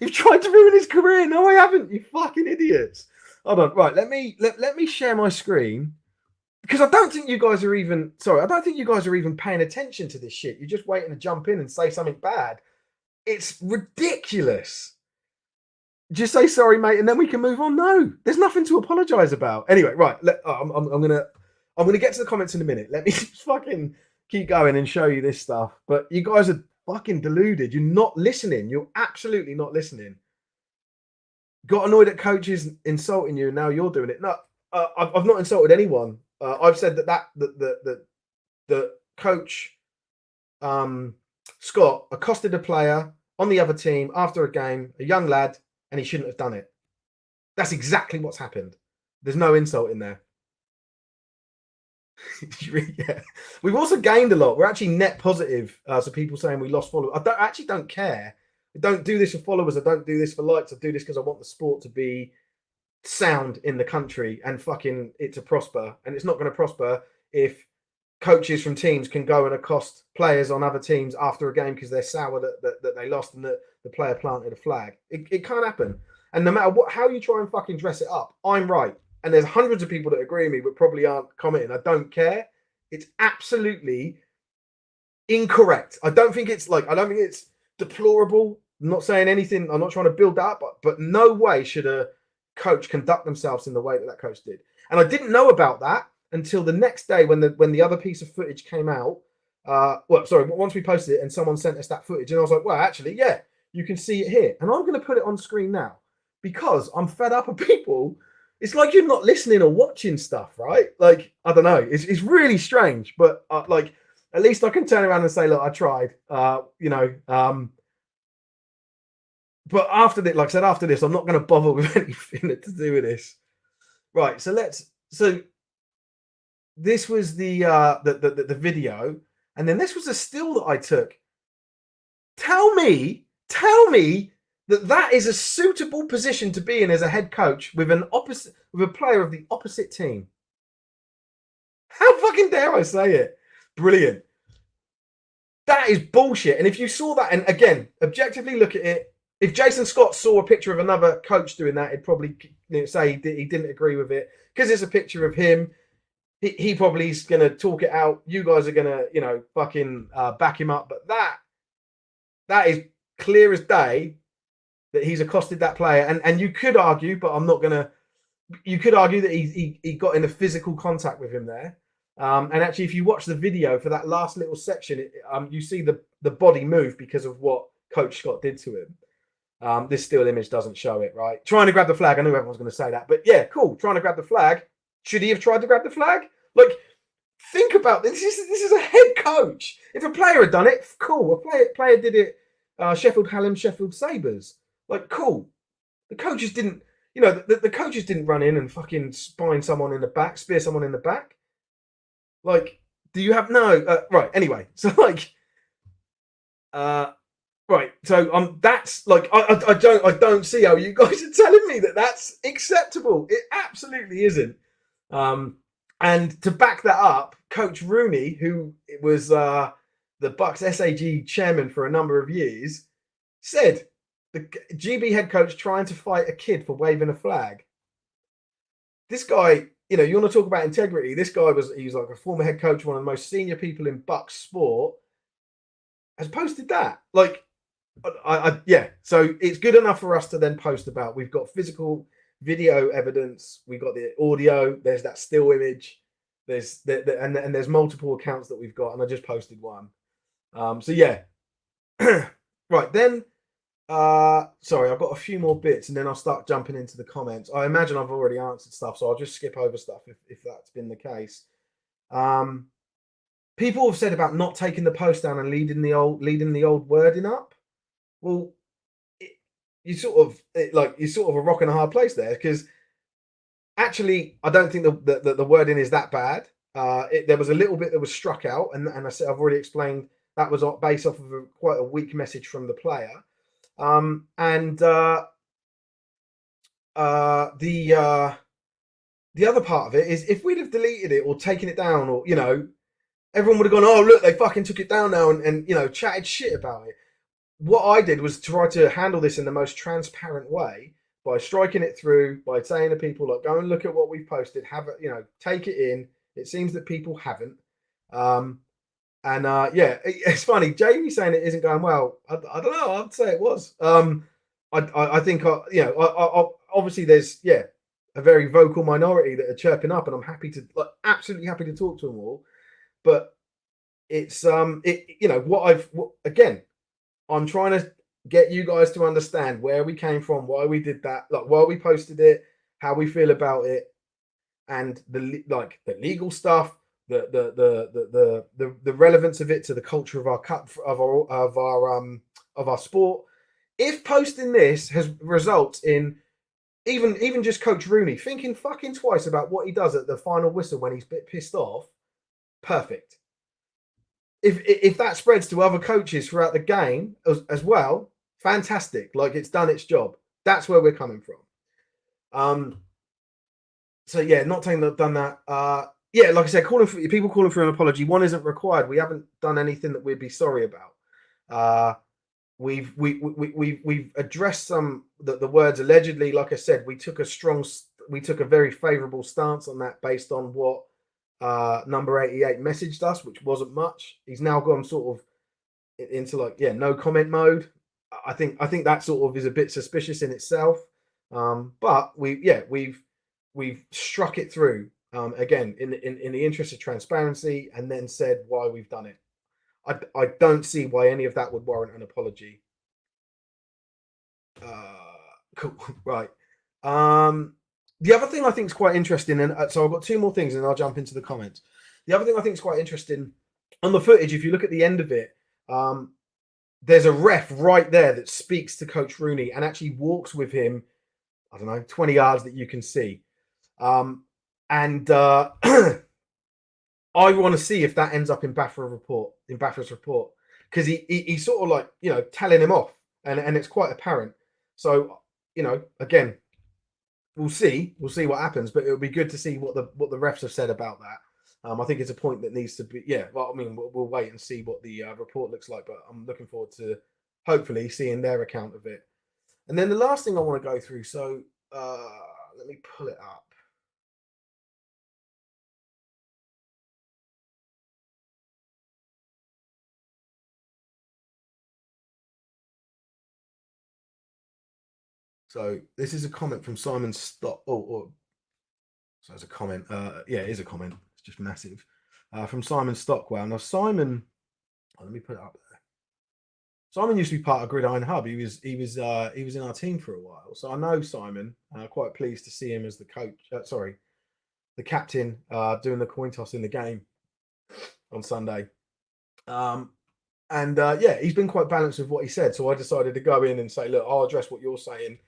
You've tried to ruin his career. No, I haven't. You fucking idiots. Hold on. Right. Let me share my screen, because I don't think you guys are even. Sorry, I don't think you guys are even paying attention to this shit. You're just waiting to jump in and say something bad. It's ridiculous. Just say sorry, mate, and then we can move on. No, there's nothing to apologize about. Anyway, right. I'm gonna get to the comments in a minute. Let me just fucking keep going and show you this stuff. But you guys are fucking deluded. You're not listening. You're absolutely not listening. Got annoyed at coaches insulting you, and now you're doing it. No, I've not insulted anyone. I've said that the coach Scott accosted a player on the other team after a game, a young lad, and he shouldn't have done it. That's exactly what's happened. There's no insult in there. Yeah. We've also gained a lot. We're actually net positive. So people saying we lost followers. I actually don't care. I don't do this for followers. I don't do this for likes. I do this because I want the sport to be sound in the country and fucking it to prosper. And it's not going to prosper if coaches from teams can go and accost players on other teams after a game because they're sour that they lost and that the player planted a flag. It can't happen. And no matter how you try and fucking dress it up, I'm right. And there's hundreds of people that agree with me, but probably aren't commenting. I don't care. It's absolutely incorrect. I don't think it's deplorable. I'm not saying anything. I'm not trying to build that up, but no way should a coach conduct themselves in the way that coach did. And I didn't know about that until the next day when the other piece of footage came out. Once we posted it and someone sent us that footage, and I was like, well, actually, yeah, you can see it here. And I'm going to put it on screen now because I'm fed up of people. It's like you're not listening or watching stuff, right? Like, I don't know. It's really strange, but like, at least I can turn around and say, look, I tried, but after this, like I said, after this, I'm not going to bother with anything to do with this. Right. So this was the video, and then this was a still that I took. Tell me that is a suitable position to be in as a head coach with a player of the opposite team. How fucking dare I say it? Brilliant. That is bullshit. And if you saw that, and again, objectively look at it, if Jason Scott saw a picture of another coach doing that, he'd probably say he didn't agree with it because it's a picture of him. He probably is going to talk it out. You guys are going to, fucking back him up. But that is clear as day that he's accosted that player. And you could argue, but I'm not going to, you could argue that he got in a physical contact with him there. And actually, if you watch the video for that last little section, you see the body move because of what Coach Scott did to him. This still image doesn't show it, right? Trying to grab the flag. I knew everyone's going to say that. But yeah, cool. Trying to grab the flag. Should he have tried to grab the flag? Like, think about this. This is a head coach. If a player had done it, cool. A player did it. Sheffield Hallam, Sheffield Sabres. Like, cool. The coaches didn't, the coaches didn't run in and fucking spear someone in the back. Like, do you have right? Anyway, so like, right. So that's like, I don't see how you guys are telling me that that's acceptable. It absolutely isn't. And to back that up, Coach Rooney, who was the Bucks SAG chairman for a number of years, said the GB head coach trying to fight a kid for waving a flag. This guy, you want to talk about integrity. This guy he was like a former head coach, one of the most senior people in Bucks sport, has posted that. Like, yeah. So it's good enough for us to then post about. We've got physical video evidence, we've got the audio, there's that still image, there's and there's multiple accounts that we've got, and I just posted one. So yeah. Right, then Sorry, I've got a few more bits and then I'll start jumping into the comments. I imagine I've already answered stuff, so I'll just skip over stuff if that's been the case. Um, People have said about not taking the post down and leading the old wording up. Well, it, you're sort of a rock and a hard place there, because actually I don't think the wording is that bad. There was a little bit that was struck out, and I said I've already explained that was based off of quite a weak message from the player. And the other part of it is, if we'd have deleted it or taken it down, or everyone would have gone, oh look, they fucking took it down now, and chatted shit about it. What I did was try to handle this in the most transparent way by striking it through, by saying to people, like, go and look at what we've posted, have it, take it in. It seems that people haven't. And yeah, it's funny. Jamie saying it isn't going well. I don't know. I'd say it was. I think obviously there's a very vocal minority that are chirping up, and I'm happy to, like, absolutely happy to talk to them all. But it's again, I'm trying to get you guys to understand where we came from, why we did that, like why we posted it, how we feel about it, and the legal stuff, the relevance of it to the culture of our cup, of our sport. If posting this has results in even just Coach Rooney thinking fucking twice about what he does at the final whistle when he's a bit pissed off, perfect. If that spreads to other coaches throughout the game as well, fantastic. Like, it's done its job. That's where we're coming from. So yeah, not saying they've done that. Yeah, like I said, people calling for an apology. One isn't required. We haven't done anything that we'd be sorry about. We've addressed some the words allegedly. Like I said, we took a very favourable stance on that based on what number 88 messaged us, which wasn't much. He's now gone sort of into no comment mode. I think that sort of is a bit suspicious in itself. But we've struck it through again in the interest of transparency, and then said why we've done it. I don't see why any of that would warrant an apology. Cool. Right. The other thing I think is quite interesting, and so I've got two more things, and I'll jump into the comments. The other thing I think is quite interesting on the footage, if you look at the end of it, there's a ref right there that speaks to Coach Rooney and actually walks with him, I don't know, 20 yards that you can see. And I want to see if that ends up in Bafra's report, because he's sort of like, telling him off, and it's quite apparent. So, again, we'll see what happens, but it'll be good to see what the refs have said about that. I think it's a point that needs to be, well, I mean, we'll wait and see what the report looks like, but I'm looking forward to hopefully seeing their account of it. And then the last thing I want to go through, so let me pull it up. So this is a comment from Simon Stock. So it's a comment. Yeah, it is a comment. It's just massive. From Simon Stockwell. Now, Simon, let me put it up there. Simon used to be part of Gridiron Hub. He was in our team for a while, so I know Simon. Quite pleased to see him as the coach. The captain, doing the coin toss in the game on Sunday. And he's been quite balanced with what he said. So I decided to go in and say, look, I'll address what you're saying,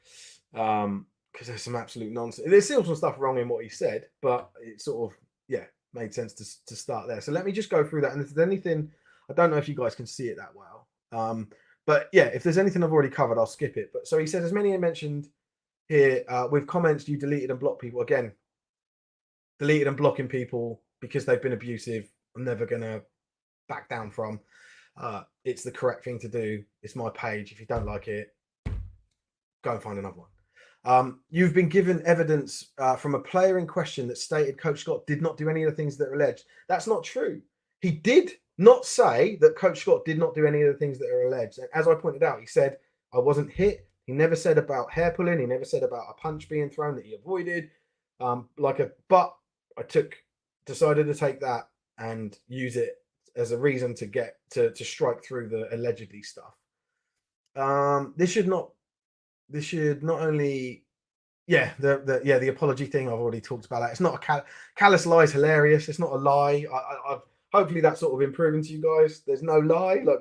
because there's some absolute nonsense. There's still some stuff wrong in what he said, but it sort of made sense to start there. So let me just go through that. And if there's anything, I don't know if you guys can see it that well. But yeah, if there's anything I've already covered, I'll skip it. But so he said, as many mentioned here, with comments, you deleted and blocked people. Again, deleted and blocking people because they've been abusive, I'm never gonna back down from. It's the correct thing to do. It's my page. If you don't like it, go and find another one. You've been given evidence from a player in question that stated Coach Scott did not do any of the things that are alleged. That's not true. He did not say that Coach Scott did not do any of the things that are alleged. And as I pointed out, he said, I wasn't hit. He never said about hair pulling. He never said about a punch being thrown that he avoided. But I decided to take that and use it as a reason to get to strike through the allegedly stuff. This should not. This should not only. Yeah, the apology thing. I've already talked about that. It's not a callous lie. Is hilarious. It's not a lie. I've hopefully that's sort of improving to you guys. There's no lie. Like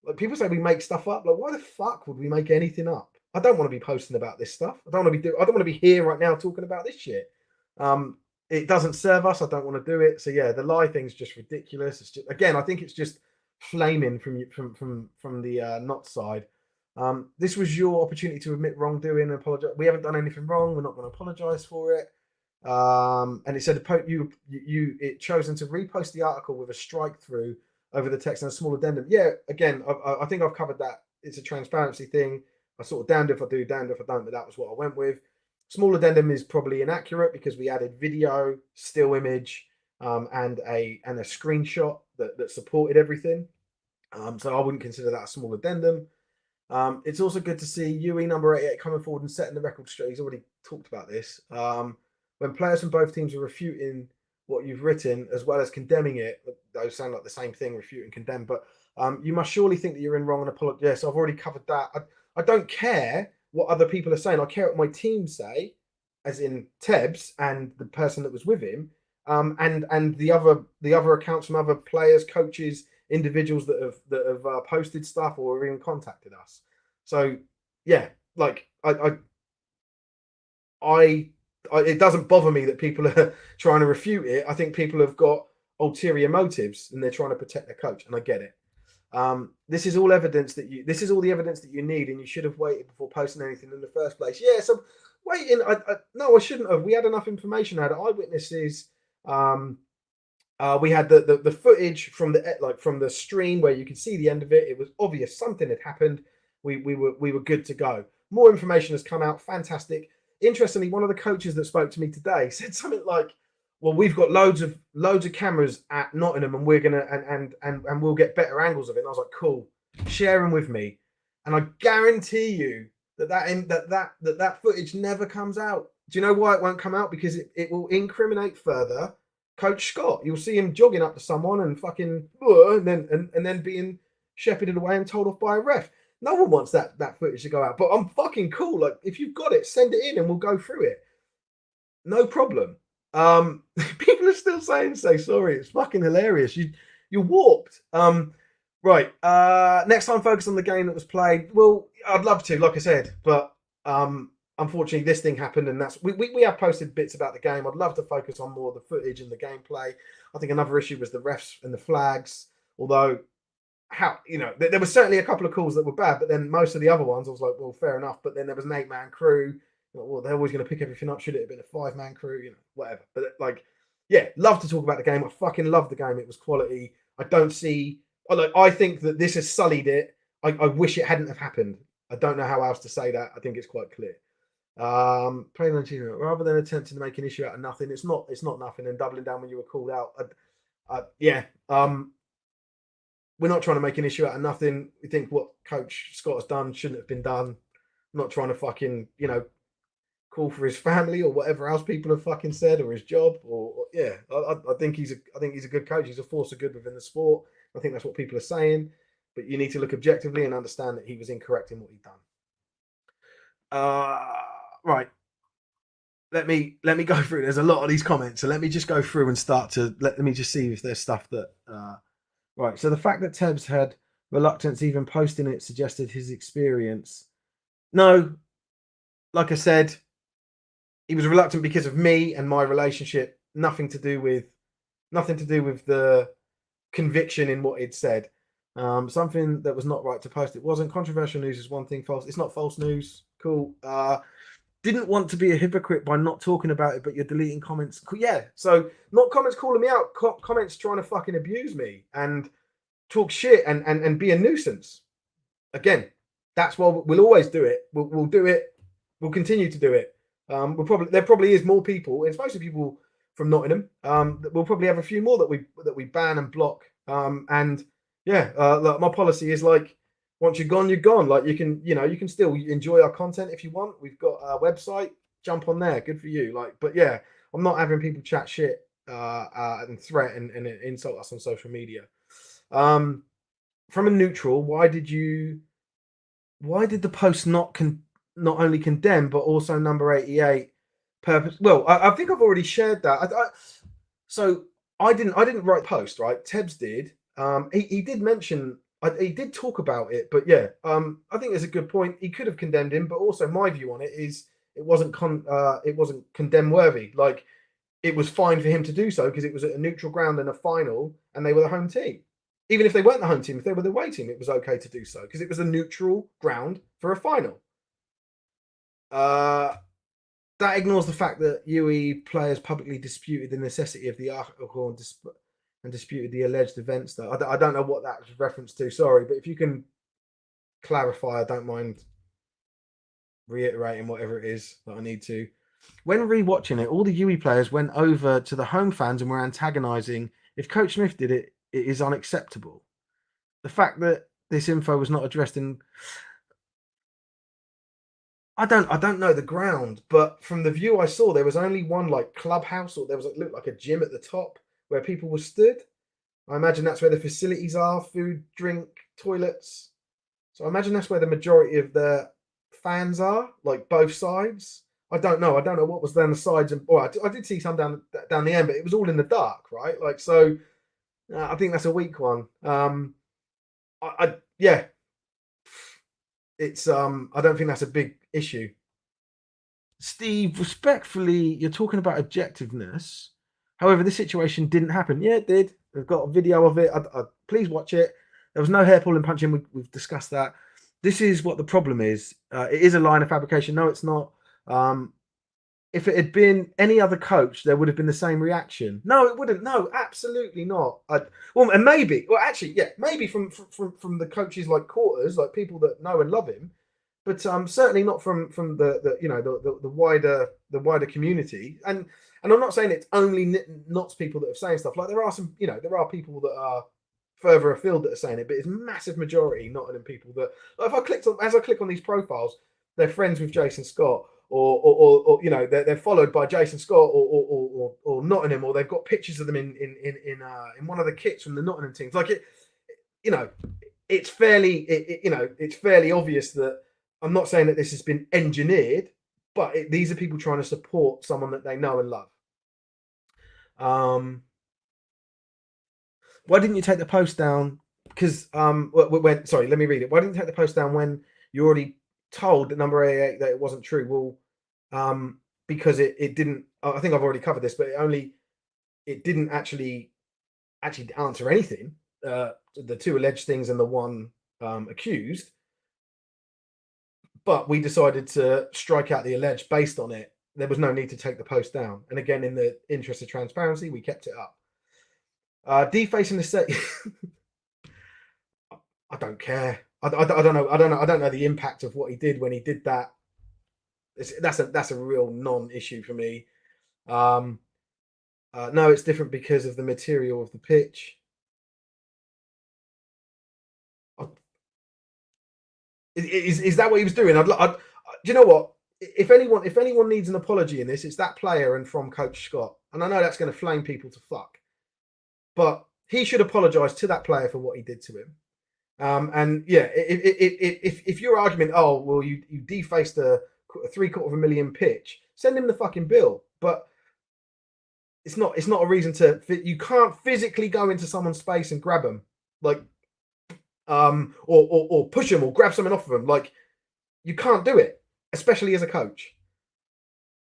like people say we make stuff up. Like why the fuck would we make anything up? I don't want to be posting about this stuff. I don't want to be here right now talking about this shit. Um, it doesn't serve us. I don't want to do it. So yeah, the lie thing's just ridiculous. It's just again, I think it's just flaming from the not side. This was your opportunity to admit wrongdoing and apologize. We haven't done anything wrong. We're not going to apologize for it. And it said it chosen to repost the article with a strike through over the text and a small addendum. Yeah, again, I think I've covered that. It's a transparency thing. I sort of damned if I do, damned if I don't, but that was what I went with. Small addendum is probably inaccurate because we added video, still image, and a screenshot that supported everything. So I wouldn't consider that a small addendum. It's also good to see UE number 88 coming forward and setting the record straight. He's already talked about this. When players from both teams are refuting what you've written as well as condemning it, those sound like the same thing, refute and condemn, but you must surely think that you're in wrong and apologize. Yes, I've already covered that. I don't care what other people are saying. I care what my team say, as in Tebs and the person that was with him, and the other accounts from other players, coaches, individuals that have posted stuff or even contacted us. So yeah, like I it doesn't bother me that people are trying to refute it. I think people have got ulterior motives and they're trying to protect their coach, and I get it. This is all evidence that this is all the evidence that you need, and you should have waited before posting anything in the first place. Yeah, so waiting. No, I shouldn't have. We had enough information. I had eyewitnesses. We had the footage from the stream where you could see the end of it. It was obvious something had happened. We were good to go. More information has come out. Fantastic. Interestingly, one of the coaches that spoke to me today said something like, "Well, we've got loads of cameras at Nottingham, and we're gonna and we'll get better angles of it." And I was like, "Cool, share them with me." And I guarantee you that footage never comes out. Do you know why it won't come out? Because it will incriminate further Coach Scott. You'll see him jogging up to someone and fucking and then being shepherded away and told off by a ref. No one wants that footage to go out. But I'm fucking cool. Like if you've got it, send it in and we'll go through it. No problem. People are still saying say sorry. It's fucking hilarious. You're warped. Right. Next time focus on the game that was played. Well, I'd love to, like I said, but unfortunately this thing happened, and that's we have posted bits about the game. I'd love to focus on more of the footage and the gameplay. I think another issue was the refs and the flags, although there was certainly a couple of calls that were bad, but then most of the other ones I was like, well, fair enough. But then there was an 8-man crew. Well, they're always going to pick everything up. Should it have been a 5-man crew? Whatever. But like, yeah, love to talk about the game. I fucking love the game. It was quality. I think that this has sullied it. I wish it hadn't have happened. I don't know how else to say that. I think it's quite clear. Playing on rather than attempting to make an issue out of nothing, it's not nothing, and doubling down when you were called out. We're not trying to make an issue out of nothing. We think what Coach Scott has done shouldn't have been done. I'm not trying to fucking call for his family or whatever else people have fucking said, or his job, I think he's a good coach. He's a force of good within the sport. I think that's what people are saying, but you need to look objectively and understand that he was incorrect in what he'd done. Right. Let me go through. There's a lot of these comments, so let me just go through and let me just see if there's stuff that. Right. So the fact that Tebs had reluctance even posting it suggested his experience. No, like I said, he was reluctant because of me and my relationship. Nothing to do with the conviction in what he'd said. Something that was not right to post. It wasn't. Controversial news is one thing. False. It's not false news. Cool. Didn't want to be a hypocrite by not talking about it, but you're deleting comments. Yeah. So not comments calling me out, comments trying to fucking abuse me and talk shit and be a nuisance. Again, that's why we'll always do it. We'll do it. We'll continue to do it. There probably is more people. It's mostly people from Nottingham. We'll probably have a few more that we ban and block. Look, my policy is like, once you're gone, you're gone. Like you can still enjoy our content if you want. We've got a website. Jump on there. Good for you. But yeah, I'm not having people chat shit and threaten and insult us on social media. From a neutral, why did you why did the post not only condemn but also number 88 purpose? Well, I think I've already shared that. So I didn't write the post, right? Tebs did. He did mention. He did talk about it, but yeah, I think there's a good point. He could have condemned him, but also my view on it is it wasn't condemn worthy. Like, it was fine for him to do so because it was at a neutral ground in a final, and they were the home team. Even if they weren't the home team, if they were the away team, it was okay to do so because it was a neutral ground for a final. Uh, that ignores the fact that UE players publicly disputed the necessity of the article and disputed the alleged events. Though I don't know what that was reference to. Sorry, but if you can clarify, I don't mind reiterating whatever it is that I need to. When rewatching it, all the UE players went over to the home fans and were antagonising. If Coach Smith did it, it is unacceptable. The fact that this info was not addressed in, I don't know the ground, but from the view I saw, there was only one like clubhouse, or there was, it looked like a gym at the top where people were stood. I imagine that's where the facilities are: food, drink, toilets. So I imagine that's where the majority of the fans are, like both sides. I don't know. I don't know what was down the sides, and I did see some down the end, but it was all in the dark, right? Like, so I think that's a weak one. Yeah, it's I don't think that's a big issue. Steve, respectfully, you're talking about objectiveness. However, this situation didn't happen. Yeah, it did. We've got a video of it. Please watch it. There was no hair pulling, punching. We've discussed that. This is what the problem is. It is a line of fabrication. No, it's not. If it had been any other coach, there would have been the same reaction. No, it wouldn't. No, absolutely not. Well, and maybe, well, actually, yeah, maybe from the coaches like quarters, like people that know and love him, but certainly not from the you know the wider community. And I'm not saying it's only not people that are saying stuff. Like, there are some, there are people that are further afield that are saying it, but it's massive majority Nottingham people that, like, if I clicked on as I click on these profiles, they're friends with Jason Scott, or they're followed by Jason Scott or Nottingham, or they've got pictures of them in one of the kits from the Nottingham teams. Like, you know, it's fairly obvious that I'm not saying that this has been engineered, but these are people trying to support someone that they know and love. Why didn't you take the post down? Because sorry, let me read it. Why didn't you take the post down when you already told that number 88 that it wasn't true? Well, because it didn't. I think I've already covered this, but it didn't actually answer anything. The two alleged things and the one accused. But we decided to strike out the alleged based on it. There was no need to take the post down. And again, in the interest of transparency, we kept it up. Defacing the set. I don't care. I don't know. I don't know the impact of what he did when he did that. That's a real non-issue for me. No, it's different because of the material of the pitch. Is that what he was doing? Do you know what? If anyone needs an apology in this, it's that player and from Coach Scott. And I know that's going to flame people to fuck, but he should apologise to that player for what he did to him. And yeah, if your argument, oh well, you defaced a $750,000 pitch, send him the fucking bill. But it's not a reason to. You can't physically go into someone's space and grab them, like, or push them or grab something off of them. Like, you can't do it, especially as a coach.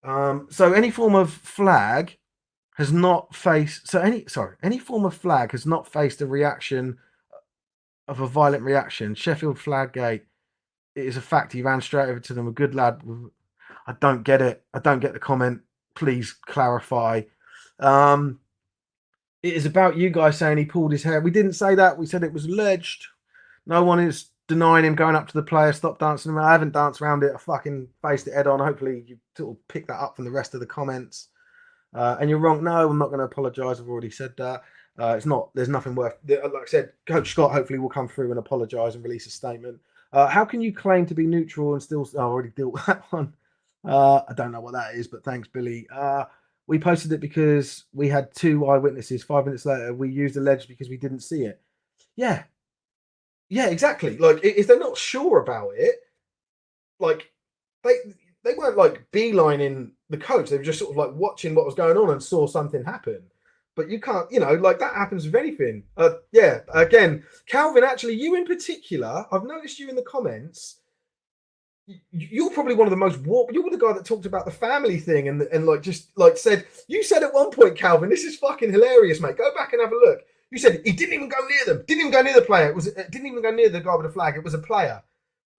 So any form of flag has not faced. Any form of flag has not faced a reaction of a violent reaction. Sheffield Flaggate, it is a fact. He ran straight over to them. A good lad. I don't get it. I don't get the comment. Please clarify. It is about you guys saying he pulled his hair. We didn't say that. We said it was alleged. No one is denying him going up to the player. Stop dancing around. I haven't danced around it. I fucking faced it head on. Hopefully you sort of pick that up from the rest of the comments. And you're wrong. No, I'm not going to apologise. I've already said that. It's not. There's nothing worth. Like I said, Coach Scott hopefully will come through and apologise and release a statement. How can you claim to be neutral and still? I already dealt with that one. I don't know what that is, but thanks, Billy. We posted it because we had 2 eyewitnesses. 5 minutes later, we used alleged because we didn't see it. Yeah, Yeah, exactly. Like if they're not sure about it, like they they weren't like beelining the coach. They were just sort of like watching what was going on and saw something happen. But you can't, like that happens with anything. Yeah, again, Calvin, actually, you in particular, I've noticed you in the comments. You're probably one of the most warm. You were the guy that talked about the family thing and like just like said, you said at one point, Calvin, this is fucking hilarious, mate. Go back and have a look. You said he didn't even go near them. Didn't even go near the player. It didn't even go near the guy with the flag. It was a player.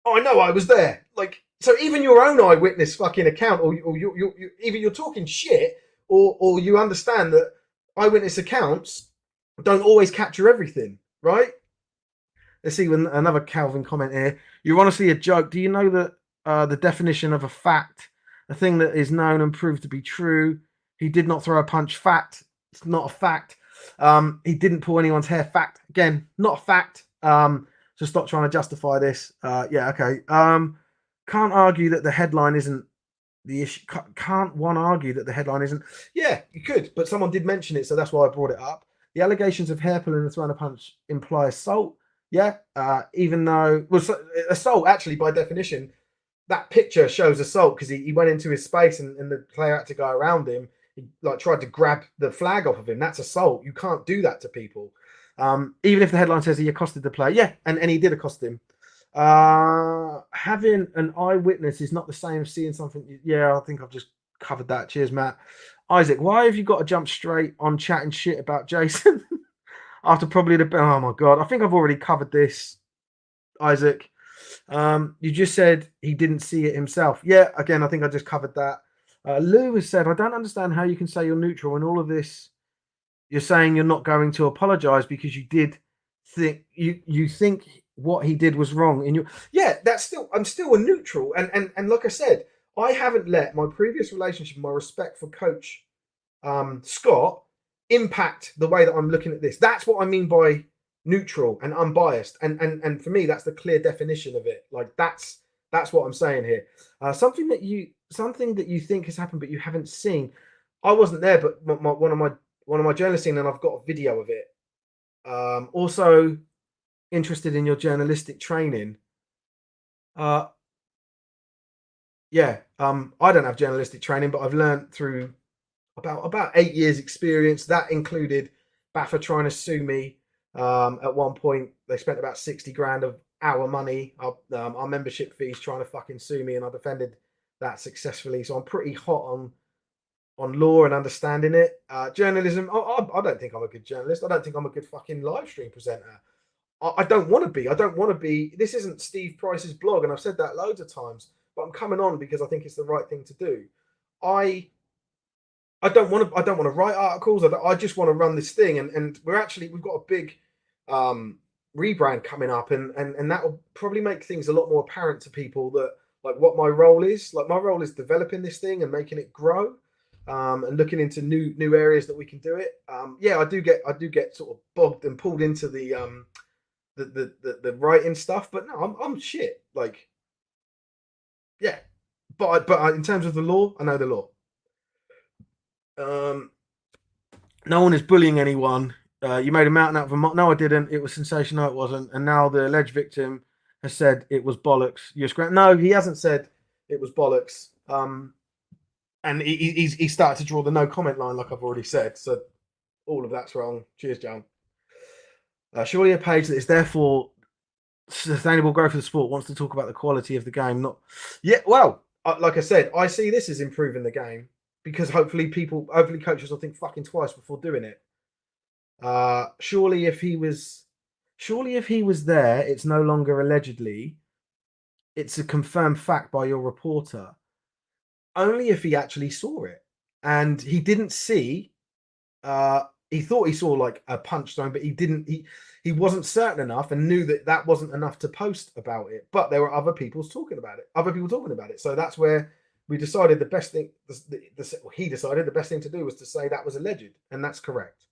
Oh, I know, I was there. Like, so even your own eyewitness fucking account, or you either you're talking shit, or you understand that eyewitness accounts don't always capture everything, right? Let's see another Calvin comment here. You're honestly a joke. Do you know that the definition of a fact, a thing that is known and proved to be true? He did not throw a punch. Fact. It's not a fact. He didn't pull anyone's hair. Fact. Again, not a fact. So stop trying to justify this. Yeah, okay. Can't argue that the headline isn't the issue. Can't one argue that the headline isn't? Yeah, you could, but someone did mention it, so that's why I brought it up. The allegations of hair pulling and throwing a punch imply assault. Yeah, even though assault actually by definition, that picture shows assault because he went into his space and the player had to go around him. He like tried to grab the flag off of him. That's assault. You can't do that to people. Even if the headline says he accosted the player, yeah, and he did accost him. Having an eyewitness is not the same as seeing something. Yeah, I think I've just covered that. Cheers, Matt. Isaac, why have you got to jump straight on chatting shit about Jason after probably oh my god, I think I've already covered this, Isaac. You just said he didn't see it himself. Yeah, again, I think I just covered that. Lou has said, I don't understand how you can say you're neutral in all of this. You're saying you're not going to apologize because you did think you think what he did was wrong in your I'm still a neutral and like I said, I haven't let my previous relationship, my respect for Coach Scott impact the way that I'm looking at this. That's what I mean by neutral and unbiased, and for me that's the clear definition of it. Like that's what I'm saying here. Something that you think has happened but you haven't seen. I wasn't there, but one of my journalists seen, and I've got a video of it. Also interested in your journalistic training. I don't have journalistic training, but I've learned through about 8 years experience. That included BAFA trying to sue me. At one point, they spent about 60 grand of our money, our membership fees, trying to fucking sue me, and I defended that successfully. So I'm pretty hot on law and understanding it. Journalism, I don't think I'm a good journalist. I don't think I'm a good fucking live stream presenter. I don't want to be. I don't want to be. This isn't Steve Price's blog, and I've said that loads of times. But I'm coming on because I think it's the right thing to do. I don't want to. I don't want to write articles. I just want to run this thing, and we've got a big rebrand coming up, and that will probably make things a lot more apparent to people that like what my role is. Like my role is developing this thing and making it grow. And looking into new areas that we can do it. I do get sort of bogged and pulled into the writing stuff, but no, I'm shit. Like, yeah, but in terms of the law, I know the law. No one is bullying anyone. You made a mountain out of a no, I didn't. It was sensational. No, it wasn't. And now the alleged victim has said it was bollocks. No, he hasn't said it was bollocks. And he started to draw the no comment line, like I've already said. So all of that's wrong. Cheers, John. Surely a page that is therefore sustainable growth of the sport wants to talk about the quality of the game. Not, yeah. Well, like I said, I see this as improving the game because hopefully coaches will think fucking twice before doing it. Surely if he was there, it's no longer allegedly. It's a confirmed fact by your reporter. Only if he actually saw it, and he didn't see. He thought he saw like a punch zone, but he didn't. He wasn't certain enough, and knew that wasn't enough to post about it. But there were other people talking about it. So that's where we decided the best thing. He decided the best thing to do was to say that was alleged, and that's correct.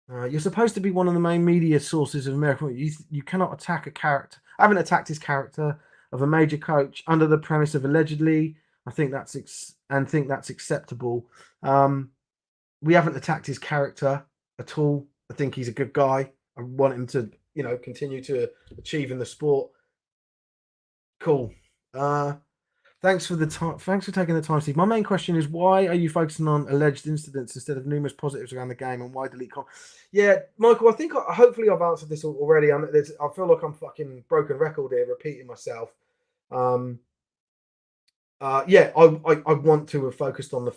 You're supposed to be one of the main media sources of America. You cannot attack a character. I haven't attacked his character of a major coach under the premise of allegedly. I think that's acceptable. We haven't attacked his character at all. I think he's a good guy. I want him to continue to achieve in the sport. Cool. Thanks for the time. Thanks for taking the time, Steve. My main question is, why are you focusing on alleged incidents instead of numerous positives around the game, and why delete? Yeah, Michael. I think hopefully I've answered this already. I feel like I'm fucking broken record here, repeating myself. Yeah, I want to have focused on the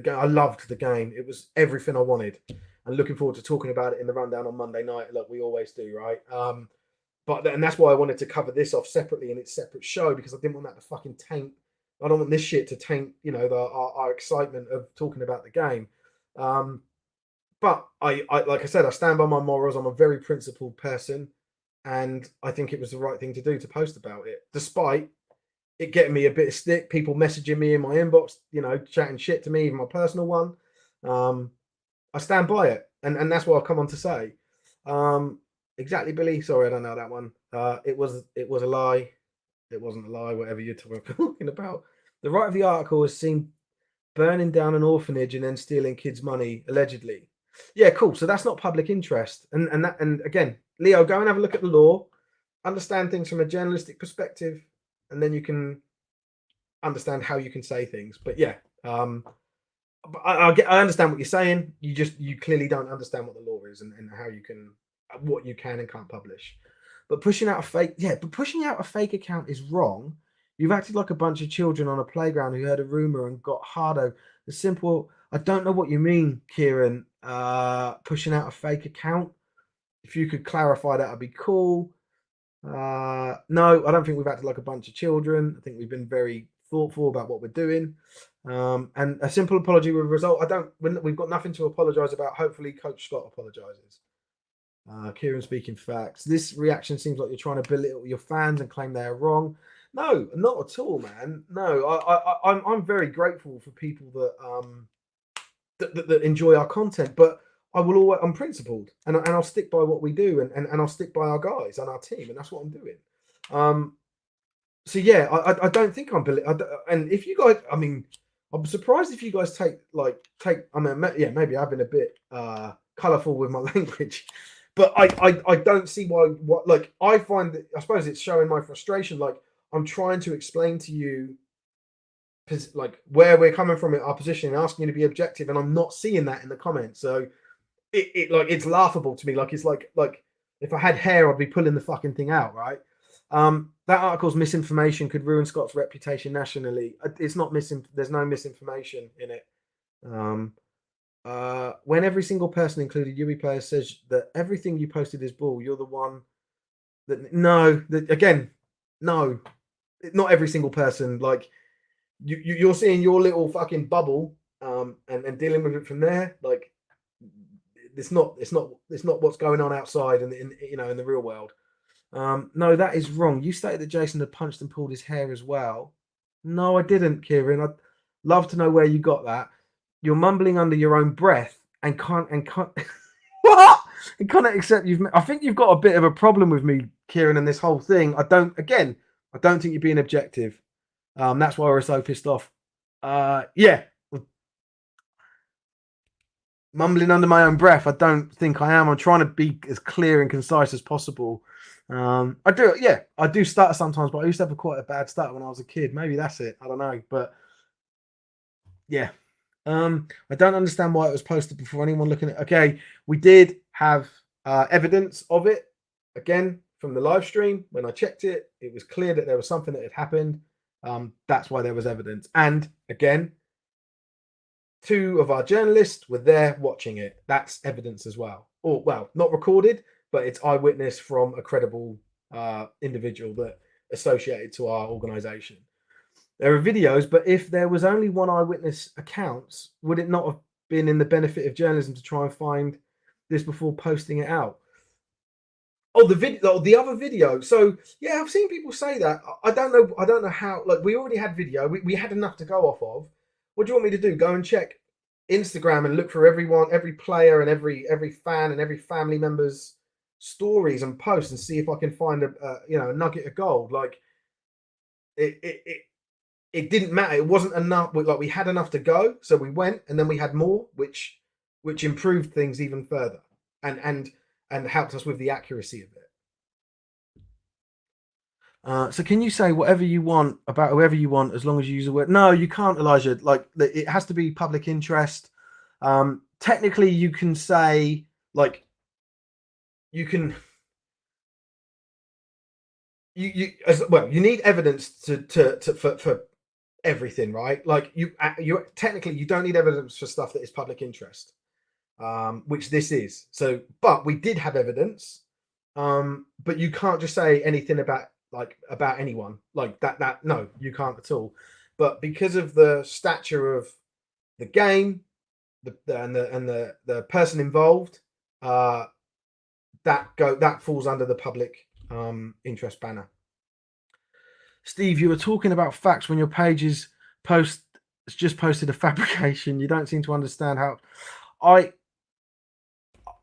game. I loved the game. It was everything I wanted, and looking forward to talking about it in the rundown on Monday night, like we always do, right? And that's why I wanted to cover this off separately in its separate show, because I didn't want that to fucking taint. I don't want this shit to taint, our excitement of talking about the game. But I like I said, I stand by my morals. I'm a very principled person, and I think it was the right thing to do to post about it, despite it getting me a bit of stick. People messaging me in my inbox, chatting shit to me, even my personal one. I stand by it, and that's what I've come on to say. Exactly, Billy. Sorry, I don't know that one. It was a lie. It wasn't a lie. Whatever you're talking about. The writer of the article was seen burning down an orphanage and then stealing kids' money, allegedly. Yeah, cool. So that's not public interest. And again, Leo, go and have a look at the law, understand things from a journalistic perspective, and then you can understand how you can say things. But yeah, but I understand what you're saying. You clearly don't understand what the law is and how you can, what you can and can't publish. But pushing out a fake account is wrong. You've acted like a bunch of children on a playground who heard a rumor and got hardo. The simple, I don't know what you mean, Kieran. Pushing out a fake account. If you could clarify that, would be cool. No, I don't think we've acted like a bunch of children. I think we've been very thoughtful about what we're doing. And a simple apology with a result. We've got nothing to apologise about. Hopefully, Coach Scott apologises. Kieran speaking facts. This reaction seems like you're trying to belittle your fans and claim they are wrong. No, not at all, man. No, I'm very grateful for people that enjoy our content, but I'm principled, and I'll stick by what we do, and I'll stick by our guys and our team, and that's what I'm doing. So yeah, I don't think and if you guys, I mean, I'm surprised if you guys take. I mean, yeah, maybe I've been a bit colourful with my language, but I don't see why. I find that, I suppose it's showing my frustration. Like, I'm trying to explain to you, where we're coming from in our position, and asking you to be objective, and I'm not seeing that in the comments. So it's laughable to me. It's like if I had hair, I'd be pulling the fucking thing out, right? That article's misinformation could ruin Scott's reputation nationally. It's not there's no misinformation in it. When every single person, including UE players, says that everything you posted is bull, you're the one that no. Not every single person. Like, you're seeing your little fucking bubble, and dealing with it from there. Like, it's not what's going on outside in the real world. No, that is wrong. You stated that Jason had punched and pulled his hair as well. No, I didn't, Kieran. I'd love to know where you got that. You're mumbling under your own breath and can't what? And can't accept I think you've got a bit of a problem with me, Kieran, and this whole thing. I don't think you're being objective. That's why we're so pissed off. Yeah. Mumbling under my own breath. I don't think I am. I'm trying to be as clear and concise as possible. I do stutter sometimes, but I used to have quite a bad stutter when I was a kid. Maybe that's it. I don't know. But yeah. I don't understand why it was posted before anyone looking at. Okay, we did have evidence of it. Again, from the live stream, when I checked it, it was clear that there was something that had happened. That's why there was evidence. And again, 2 of our journalists were there watching it. That's evidence as well. Or, well, not recorded, but it's eyewitness from a credible individual that associated to our organization. There are videos, but if there was only one eyewitness accounts, would it not have been in the benefit of journalism to try and find this before posting it out? Oh, the other video. So yeah, I've seen people say that. I don't know how. Like, we already had video. We had enough to go off of. What do you want me to do? Go and check Instagram and look for everyone, every player, and every fan and every family member's stories and posts, and see if I can find a nugget of gold. Like, it didn't matter. It wasn't enough. We had enough to go, so we went, and then we had more, which improved things even further. And and helped us with the accuracy of it. So can you say whatever you want about whoever you want as long as you use the word? No, you can't, Elijah. Like it has to be public interest. Technically, you can say like you can you as well. You need evidence for everything, right? Like you technically you don't need evidence for stuff that is public interest, which this is. So, but we did have evidence, but you can't just say anything about anyone like that no, you can't at all. But because of the stature of the game, the person involved, that falls under the public interest banner. Steve, you were talking about facts when your pages it's just posted a fabrication. You don't seem to understand how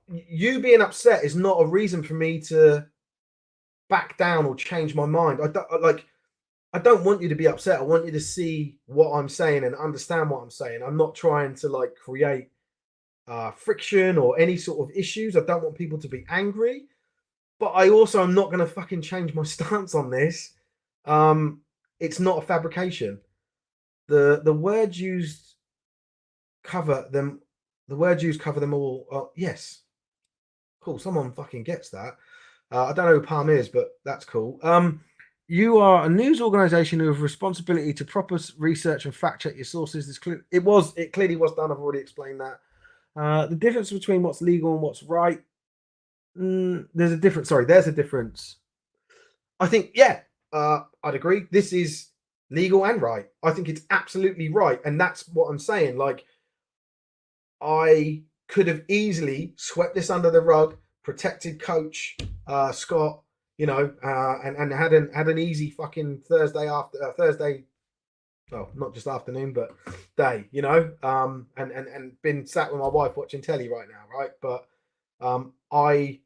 you being upset is not a reason for me to back down or change my mind. I don't want you to be upset. I want you to see what I'm saying and understand what I'm saying. I'm not trying to like create friction or any sort of issues. I don't want people to be angry, but I also am not going to fucking change my stance on this. It's not a fabrication. The words used cover them. The words used cover them all. Yes, cool. Someone fucking gets that. I don't know who Palm is, but that's cool. You are a news organization who have responsibility to proper research and fact check your sources. It clearly was done. I've already explained that. The difference between what's legal and what's right. There's a difference. Sorry, there's a difference. I think, yeah, I'd agree. This is legal and right. I think it's absolutely right. And that's what I'm saying. Like, I could have easily swept this under the rug, protected coach Scott, you know, and had an easy fucking Thursday, well, not just afternoon, but day, you know, and been sat with my wife watching telly right now, right? But I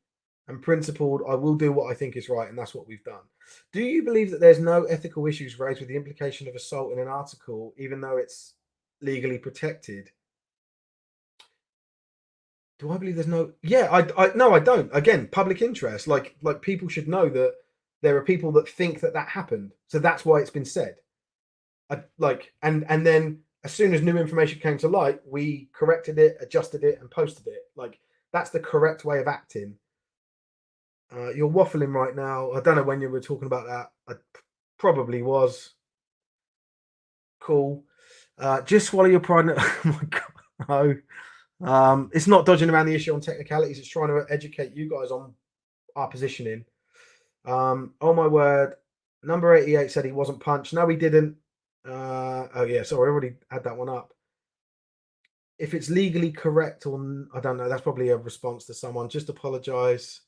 am principled. I will do what I think is right, and that's what we've done. Do you believe that there's no ethical issues raised with the implication of assault in an article, even though it's legally protected? Do I believe there's no? Yeah, no, I don't. Again, public interest. Like people should know that there are people that think that happened, so that's why it's been said. And then as soon as new information came to light, we corrected it, adjusted it, and posted it. Like that's the correct way of acting. You're waffling right now. I don't know when you were talking about that. I probably was. Cool. Just swallow your pride. Oh my god, no. It's not dodging around the issue on technicalities. It's trying to educate you guys on our positioning. Oh my word. Number 88 said he wasn't punched. No, he didn't. Oh yeah, sorry, I already had that one up. If it's legally correct or I don't know, that's probably a response to someone. Just apologize.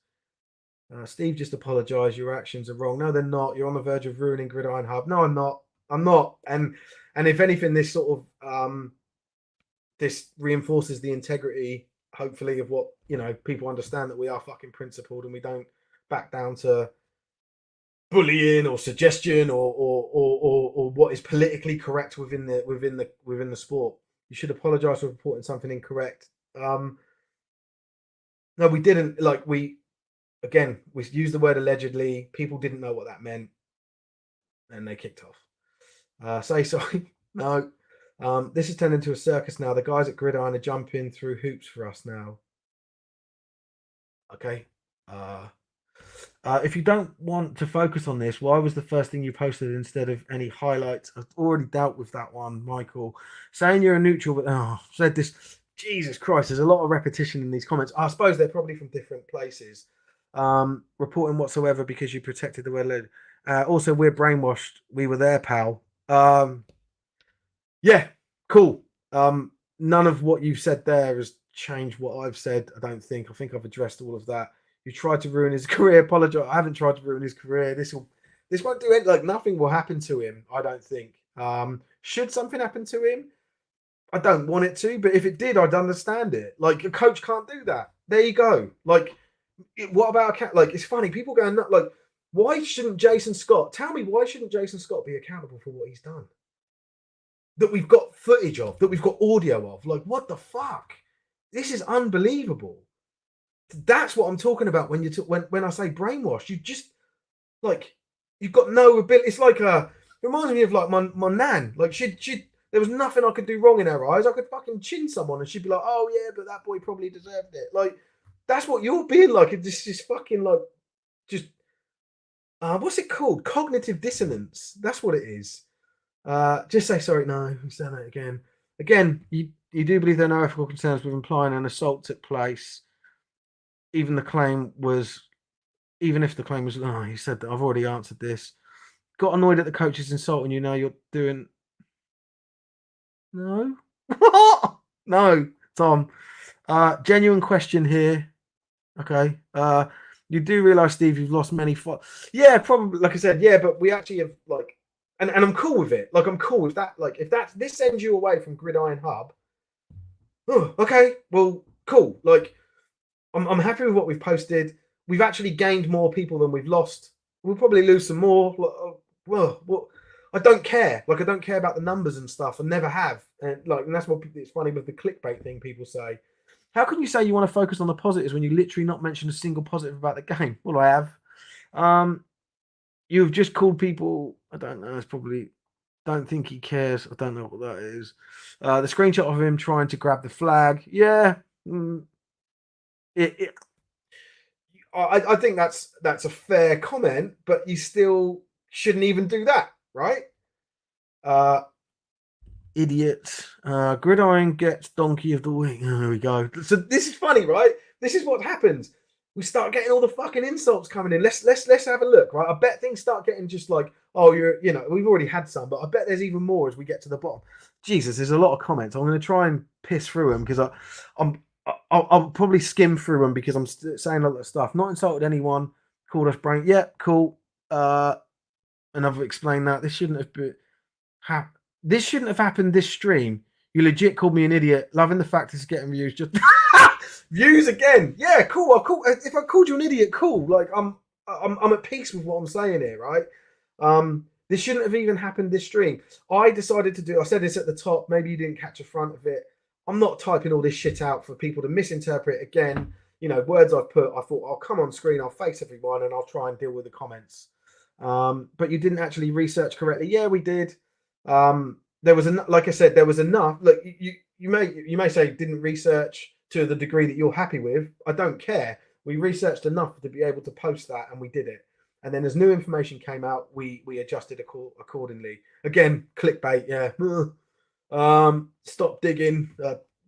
Steve, just apologize. Your actions are wrong. No, they're not. You're on the verge of ruining Gridiron Hub. No, I'm not. I'm not. And if anything, this sort of this reinforces the integrity, hopefully, of what, you know, people understand that we are fucking principled and we don't back down to bullying or suggestion or what is politically correct within the sport. You should apologize for reporting something incorrect. No, we didn't. Like we used the word allegedly. People didn't know what that meant, and they kicked off. Say sorry. No. This has turned into a circus now. The guys at Gridiron are jumping through hoops for us now. Okay. If you don't want to focus on this, why was the first thing you posted instead of any highlights? I've already dealt with that one, Michael. Saying you're a neutral, but I've said this. Jesus Christ, there's a lot of repetition in these comments. I suppose they're probably from different places. Reporting whatsoever because you protected the word. Also, we're brainwashed. We were there, pal. Yeah, cool. None of what you've said there has changed what I've said. I don't think. I think I've addressed all of that. You tried to ruin his career. Apologize. I haven't tried to ruin his career. This won't do it. Like nothing will happen to him. I don't think. Should something happen to him? I don't want it to, but if it did, I'd understand it. Like a coach can't do that. There you go. Like, what about a cat? Like, it's funny. People going like, why shouldn't Jason Scott? Tell me, why shouldn't Jason Scott be accountable for what he's done? That we've got footage of, that we've got audio of. Like, what the fuck? This is unbelievable. That's what I'm talking about when when I say brainwashed. You just like you've got no ability. It's like it reminds me of like my nan. Like she there was nothing I could do wrong in her eyes. I could fucking chin someone and she'd be like, "Oh yeah, but that boy probably deserved it." Like that's what you're being like. It's just fucking like just what's it called? Cognitive dissonance. That's what it is. Just say sorry. No, he's done it again. Again, you do believe there are no ethical concerns with implying an assault took place. Even the claim was, even if the claim was, oh, he said that I've already answered this. Got annoyed at the coaches insulting you. Now you're doing no, what? No, Tom. Genuine question here. Okay. You do realize, Steve, you've lost many yeah, probably. Like I said, yeah, but we actually have like, and I'm cool with it. Like I'm cool with that. Like if that's this sends you away from Gridiron Hub. Oh, okay. Well, cool. Like I'm happy with what we've posted. We've actually gained more people than we've lost. We'll probably lose some more. Well, I don't care. Like I don't care about the numbers and stuff. I never have. And that's what it's funny with the clickbait thing. People say, "How can you say you want to focus on the positives when you literally not mention a single positive about the game?" Well, I have. You've just called people. I don't know. It's probably. Don't think he cares. I don't know what that is. The screenshot of him trying to grab the flag. Yeah. It I think that's a fair comment, but you still shouldn't even do that, right? Idiot. Gridiron gets donkey of the week. Oh, there we go. So this is funny, right? This is what happens. We start getting all the fucking insults coming in. Let's have a look, right? I bet things start getting just like, oh, we've already had some, but I bet there's even more as we get to the bottom. Jesus, there's a lot of comments. I'm going to try and piss through them because I'll probably skim through them because I'm saying a lot of stuff. Not insulted anyone. Called us brain. Yeah, cool. And I've explained that this shouldn't have been. This shouldn't have happened this stream. You legit called me an idiot. Loving the fact it's getting views. Just views again. Yeah, cool. If I called you an idiot, cool. Like I'm at peace with what I'm saying here, right? This shouldn't have even happened this stream. I decided to do. I said this at the top. Maybe you didn't catch a front of it. I'm not typing all this shit out for people to misinterpret again. Words I've put. I thought I'll come on screen. I'll face everyone and I'll try and deal with the comments. But you didn't actually research correctly. Yeah, we did. There was like I said, there was enough. Look, you may say didn't research to the degree that you're happy with. I don't care. We researched enough to be able to post that, and we did it. And then as new information came out, we adjusted accordingly. Again, clickbait. Yeah. Stop digging.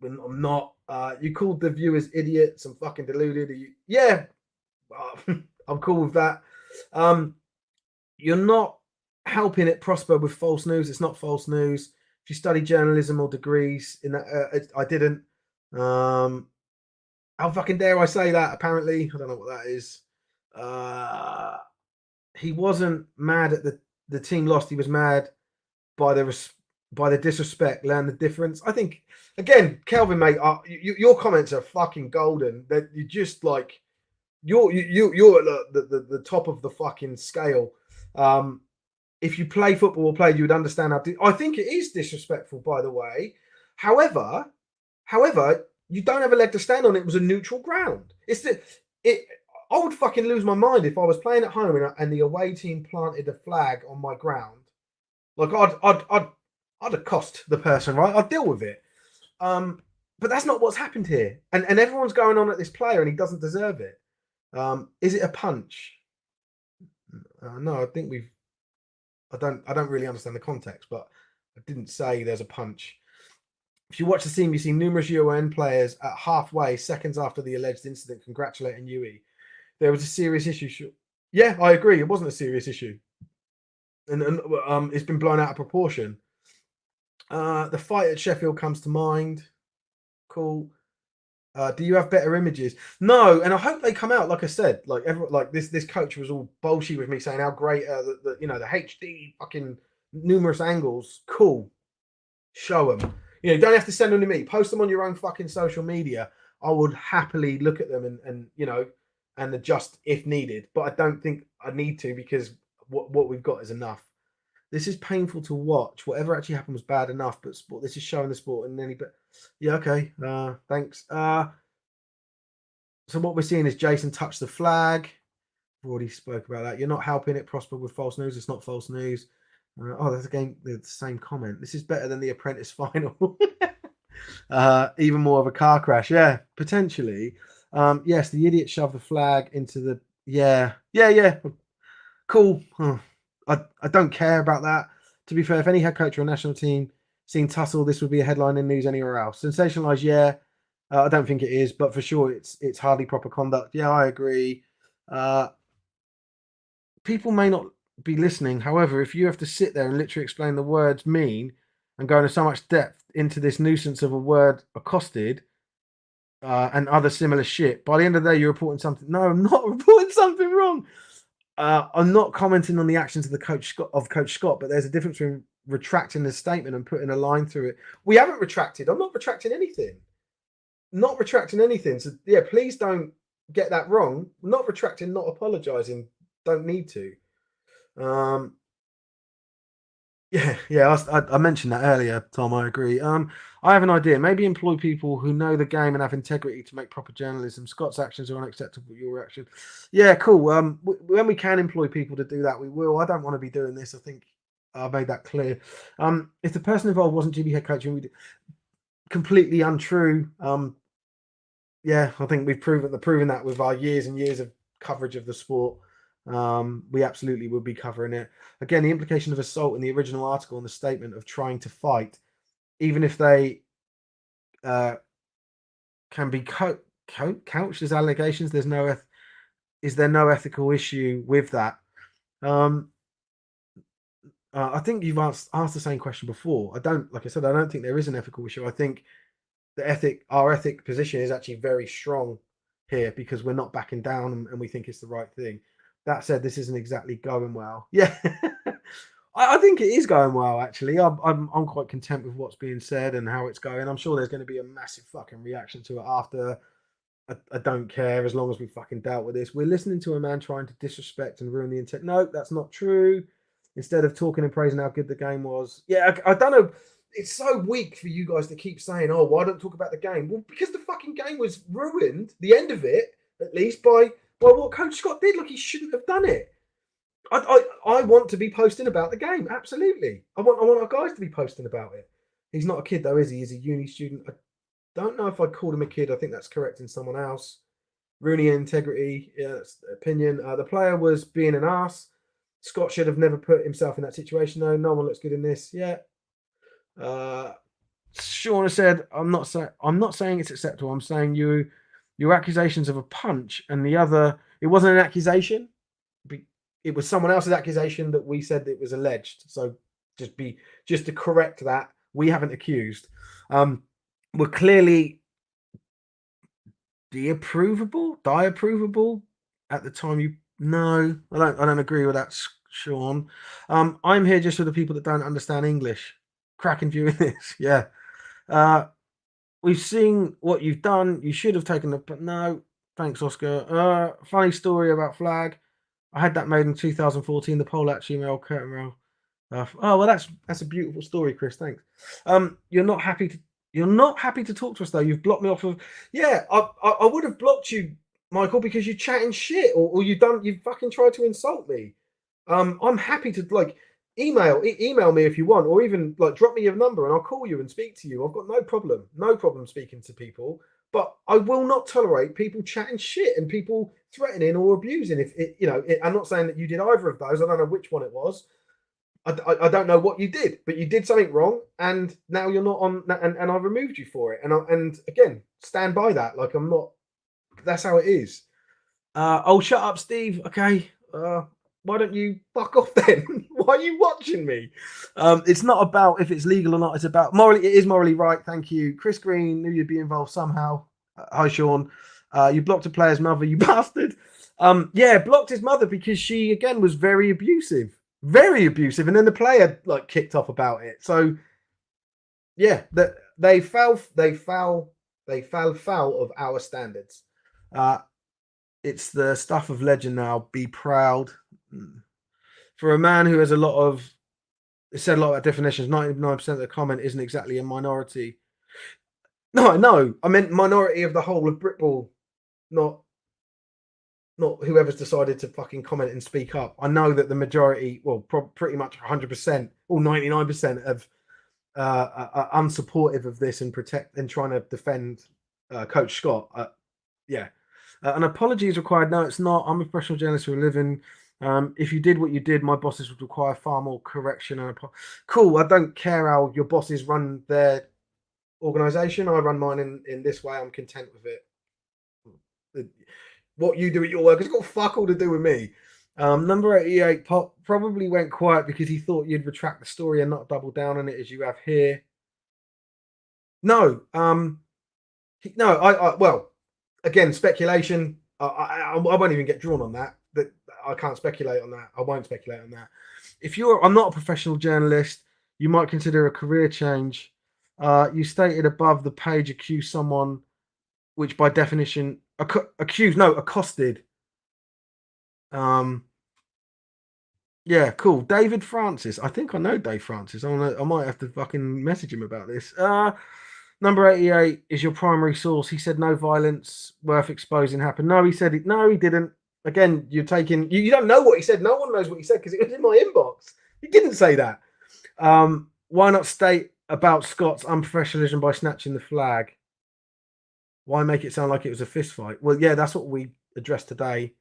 I'm not. You called the viewers idiots. I'm fucking deluded. Yeah. I'm cool with that. You're not helping it prosper with false news. It's not false news. If you study journalism or degrees in that, I didn't. How fucking dare I say that? Apparently, I don't know what that is. He wasn't mad at the team lost. He was mad by the disrespect. Learn the difference. I think again, Kelvin, mate, your comments are fucking golden. That you just like you're at the top of the fucking scale. If you play football or played, you would understand how. I think it is disrespectful, by the way. However, you don't have a leg to stand on. It was a neutral ground. I would fucking lose my mind if I was playing at home and the away team planted a flag on my ground. Like I'd have cost the person, right? I'd deal with it. But that's not what's happened here. And everyone's going on at this player, and he doesn't deserve it. Is it a punch? No, I think I don't really understand the context, but I didn't say there's a punch. If you watch the scene, you see numerous UN players at halfway, seconds after the alleged incident, congratulating Yui. There was a serious issue. Yeah, I agree. It wasn't a serious issue, and it's been blown out of proportion. The fight at Sheffield comes to mind. Cool. Do you have better images? No, and I hope they come out. Like I said, like this coach was all bullshit with me saying how great the HD fucking numerous angles. Cool, show them. You don't have to send them to me. Post them on your own fucking social media. I would happily look at them and adjust if needed. But I don't think I need to because what we've got is enough. This is painful to watch. Whatever actually happened was bad enough, but this is showing the sport and but yeah, okay. Thanks. So what we're seeing is Jason touched the flag. We've already spoke about that. You're not helping it prosper with false news. It's not false news. That's again the same comment. This is better than the Apprentice final. Even more of a car crash. Yeah, potentially. Yes, the idiot shoved the flag into the. Yeah. Cool. I don't care about that. To be fair, if any head coach or a national team seen tussle, this would be a headline in news anywhere else. Sensationalized, yeah. I don't think it is, but for sure, it's hardly proper conduct. Yeah, I agree. People may not be listening. However, if you have to sit there and literally explain the words mean and go into so much depth into this nuisance of a word accosted and other similar shit, by the end of the day, you're reporting something. No, I'm not reporting something wrong. I'm not commenting on the actions of Coach Scott, but there's a difference between retracting the statement and putting a line through it. We haven't retracted. I'm not retracting anything. Not retracting anything. So yeah, please don't get that wrong. Not retracting, not apologising. Don't need to. I mentioned that earlier, Tom. I agree. I have an idea. Maybe employ people who know the game and have integrity to make proper journalism. Scott's actions are unacceptable. Your action, yeah, cool. When we can employ people to do that, we will. I don't want to be doing this. I think I made that clear. If the person involved wasn't GB head coach, completely untrue. Yeah, I think we've proven that with our years and years of coverage of the sport. We absolutely would be covering it. Again, the implication of assault in the original article and the statement of trying to fight, even if they can be couched as allegations, is there no ethical issue with that? I think you've asked the same question before. I don't think there is an ethical issue. I think our ethic position is actually very strong here because we're not backing down and we think it's the right thing. That said, this isn't exactly going well. Yeah, I think it is going well. Actually, I'm quite content with what's being said and how it's going. I'm sure there's going to be a massive fucking reaction to it after. I don't care as long as we fucking dealt with this. We're listening to a man trying to disrespect and ruin the intent. No, that's not true. Instead of talking and praising how good the game was. Yeah, I don't know. It's so weak for you guys to keep saying, "Oh, why don't talk about the game?" Well, because the fucking game was ruined. The end of it, at least, by what Coach Scott did. Look, he shouldn't have done it. I want to be posting about the game. Absolutely, I want our guys to be posting about it. He's not a kid though, is he? He's a uni student. I don't know if I'd call him a kid. I think that's correcting someone else. Rooney integrity, yeah, that's the opinion. The player was being an ass. Scott should have never put himself in that situation though. No one looks good in this. Yeah. Shauna said, I'm not saying it's acceptable. I'm saying your accusations of a punch and the other, it wasn't an accusation. It was someone else's accusation that we said it was alleged. So just to correct that, we haven't accused. We're clearly diapprovable at the time. No, I don't agree with that, Sean. I'm here just for the people that don't understand English. Cracking viewing this, yeah. We've seen what you've done. You should have taken the, but no. Thanks, Oscar. Funny story about flag. I had that made in 2014. The poll actually mail curtain rail. Well, that's a beautiful story, Chris. Thanks. You're not happy to talk to us though. You've blocked me off of. Yeah, I would have blocked you, Michael, because you're chatting shit or you fucking tried to insult me. I'm happy to email me if you want, or even drop me your number and I'll call you and speak to you. I've got no problem speaking to people, but I will not tolerate people chatting shit and people threatening or abusing. I'm not saying that you did either of those. I don't know which one it was. I don't know what you did, but you did something wrong, and now you're not on. And I removed you for it. And again, stand by that. I'm not. That's how it is. Shut up, Steve. Okay. Why don't you fuck off then? Why are you watching me? It's not about if it's legal or not. It's about morally. It is morally right. Thank you, Chris Green. Knew you'd be involved somehow. Hi, Sean. You blocked a player's mother. You bastard. Blocked his mother because she again was very abusive, and then the player kicked off about it. So yeah, they fell foul of our standards. It's the stuff of legend now. Be proud. For a man who has said a lot of definitions, 99% of the comment isn't exactly a minority. No, I know. I meant minority of the whole of Britball not whoever's decided to fucking comment and speak up. I know that the majority, well, pretty much 100% or 99% of are unsupportive of this and protect and trying to defend Coach Scott. Yeah, an apology is required. No, it's not. I'm a professional journalist for a living. If you did what you did, my bosses would require far more correction and cool. I don't care how your bosses run their organization. I run mine in this way. I'm content with it. What you do at your work has got fuck all to do with me. Number 88 probably went quiet because he thought you'd retract the story and not double down on it as you have here. No, no, well, again, speculation. I won't even get drawn on that. That I can't speculate on that. I won't speculate on that. I'm not a professional journalist. You might consider a career change. You stated above the page accuse someone, which by definition accosted. Yeah, cool. David Francis. I think I know Dave Francis. I might have to fucking message him about this. Number 88 is your primary source. He said no violence worth exposing happened. No, he said it. No, he didn't. Again, you're taking. You don't know what he said. No one knows what he said because it was in my inbox. He didn't say that. Why not state about Scott's unprofessionalism by snatching the flag? Why make it sound like it was a fist fight? Well, yeah, that's what we addressed today.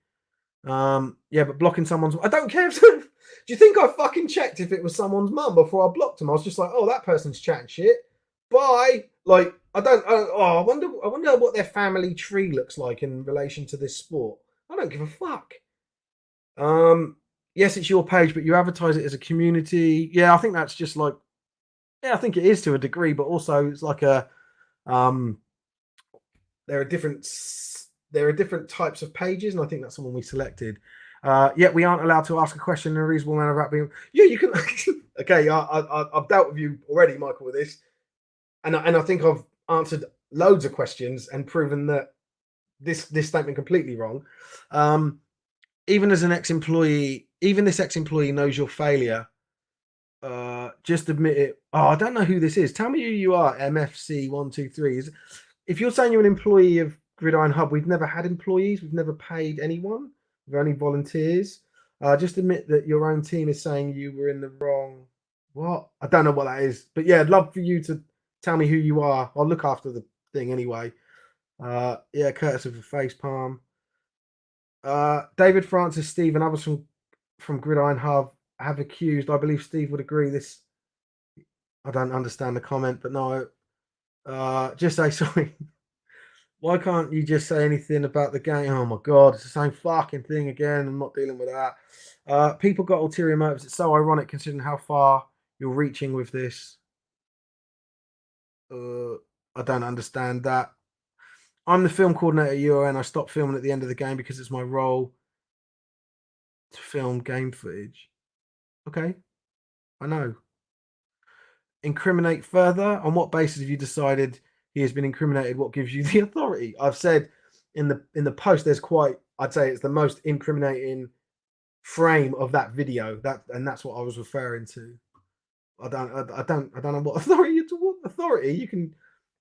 Yeah, but blocking someone's. I don't care. Do you think I fucking checked if it was someone's mum before I blocked him? I was just like, oh, that person's chatting shit. Bye. Like, I wonder what their family tree looks like in relation to this sport. I don't give a fuck. Yes, it's your page, but you advertise it as a community. Yeah, I think that's just like, yeah, I think it is to a degree, but also it's like there are different types of pages, and I think that's the one we selected. Yet we aren't allowed to ask a question in a reasonable manner about being. Yeah, you can. Okay, I've dealt with you already, Michael, with this. And I think I've answered loads of questions and proven that this statement completely wrong. Even as an ex-employee, even this ex-employee knows your failure. Just admit it. Oh, I don't know who this is. Tell me who you are. MFC123. If you're saying you're an employee of Gridiron Hub, we've never had employees. We've never paid anyone. We're only volunteers. Just admit that your own team is saying you were in the wrong. What? I don't know what that is. But yeah, I'd love for you to tell me who you are. I'll look after the thing anyway. Yeah, Curtis with a face palm. David Francis, Steve, and others from Gridiron Hub have accused. I believe Steve would agree. This. I don't understand the comment, but no. Just say sorry. Why can't you just say anything about the game? Oh my god, it's the same fucking thing again. I'm not dealing with that. People got ulterior motives. It's so ironic considering how far you're reaching with this. I don't understand that. I'm the film coordinator at UON. I stopped filming at the end of the game because it's my role to film game footage. Okay, I know. Incriminate further? On what basis have you decided he has been incriminated? What gives you the authority? I've said in the post there's I'd say it's the most incriminating frame of that video. That's what I was referring to. I don't know what authority. What authority?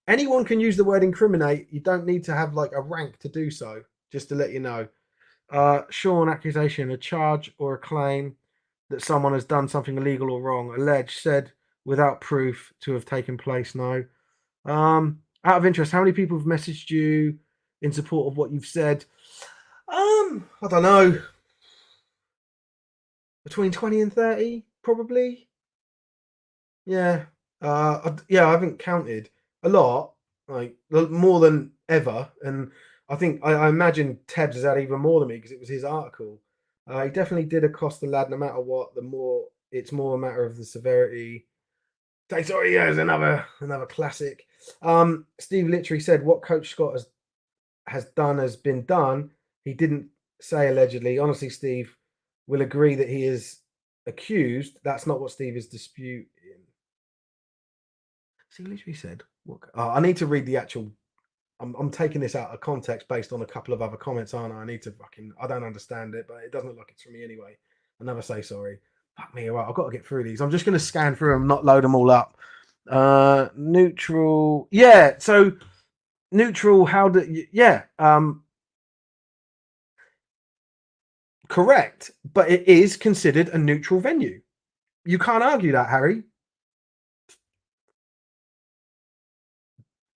Anyone can use the word incriminate. You don't need to have like a rank to do so. Just to let you know. Sean, accusation, a charge or a claim that someone has done something illegal or wrong. Alleged, said without proof to have taken place. No. Out of interest, how many people have messaged you in support of what you've said? I don't know. Between 20 and 30, probably. Yeah. I haven't counted. A lot, like more than ever. And I think I imagine Tebbs has had even more than me because it was his article. He definitely did accost the lad no matter what. It's more a matter of the severity. Say sorry, yeah, it's another classic. Steve literally said what Coach Scott has done has been done. He didn't say allegedly. Honestly, Steve will agree that he is accused. That's not what Steve is disputing. So he literally said, "Look, I need to read the actual." I'm taking this out of context based on a couple of other comments, aren't I? I need to I don't understand it, but it doesn't look like it's for me anyway. I'll never say sorry. Fuck me, all right. I've got to get through these. I'm just going to scan through them, not load them all up. Neutral. Yeah. So neutral. Correct, but it is considered a neutral venue. You can't argue that, Harry.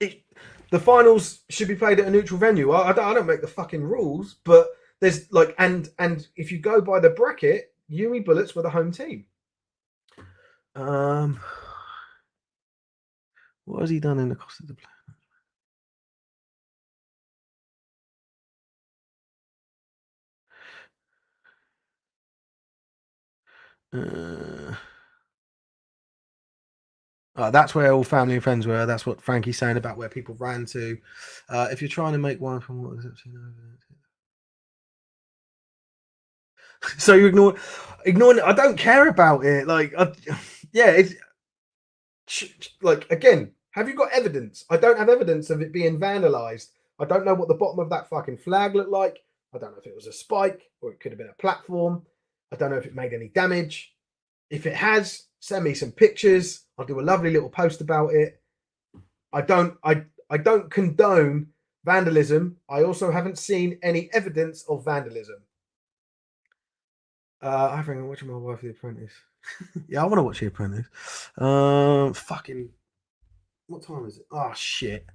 It, the finals should be played at a neutral venue. I don't make the fucking rules, but there's like, and if you go by the bracket, Umi Bullets were the home team. Um, what has he done in the cost of the play? That's where all family and friends were. That's what Frankie's saying about where people ran to. If you're trying to make wine from what is it? So you ignoring it. I don't care about it. Like, yeah, it's like, again, have you got evidence? I don't have evidence of it being vandalized. I don't know what the bottom of that fucking flag looked like. I don't know if it was a spike or it could have been a platform. I don't know if it made any damage. If it has, send me some pictures. I'll do a lovely little post about it. I don't condone vandalism. I also haven't seen any evidence of vandalism. I think I'm watching my wife The Apprentice. Yeah, I want to watch The Apprentice. Fucking, what time is it? Oh shit.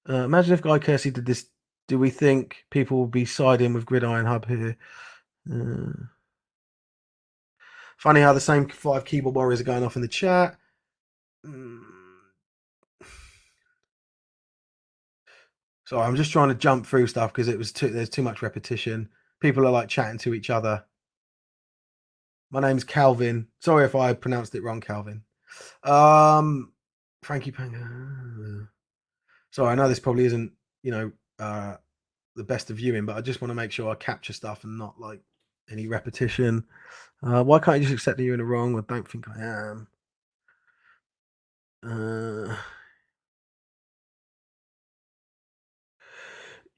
Imagine if Guy Kersey did this. Do we think people will be siding with Gridiron Hub here? Funny how the same 5 keyboard warriors are going off in the chat. So I'm just trying to jump through stuff because there's too much repetition. People are like chatting to each other. My name's Calvin. Sorry if I pronounced it wrong, Calvin. Frankie Panga. Sorry, I know this probably isn't, the best of viewing, but I just want to make sure I capture stuff and not like any repetition. Why can't you just accept that you're in the wrong? I don't think I am.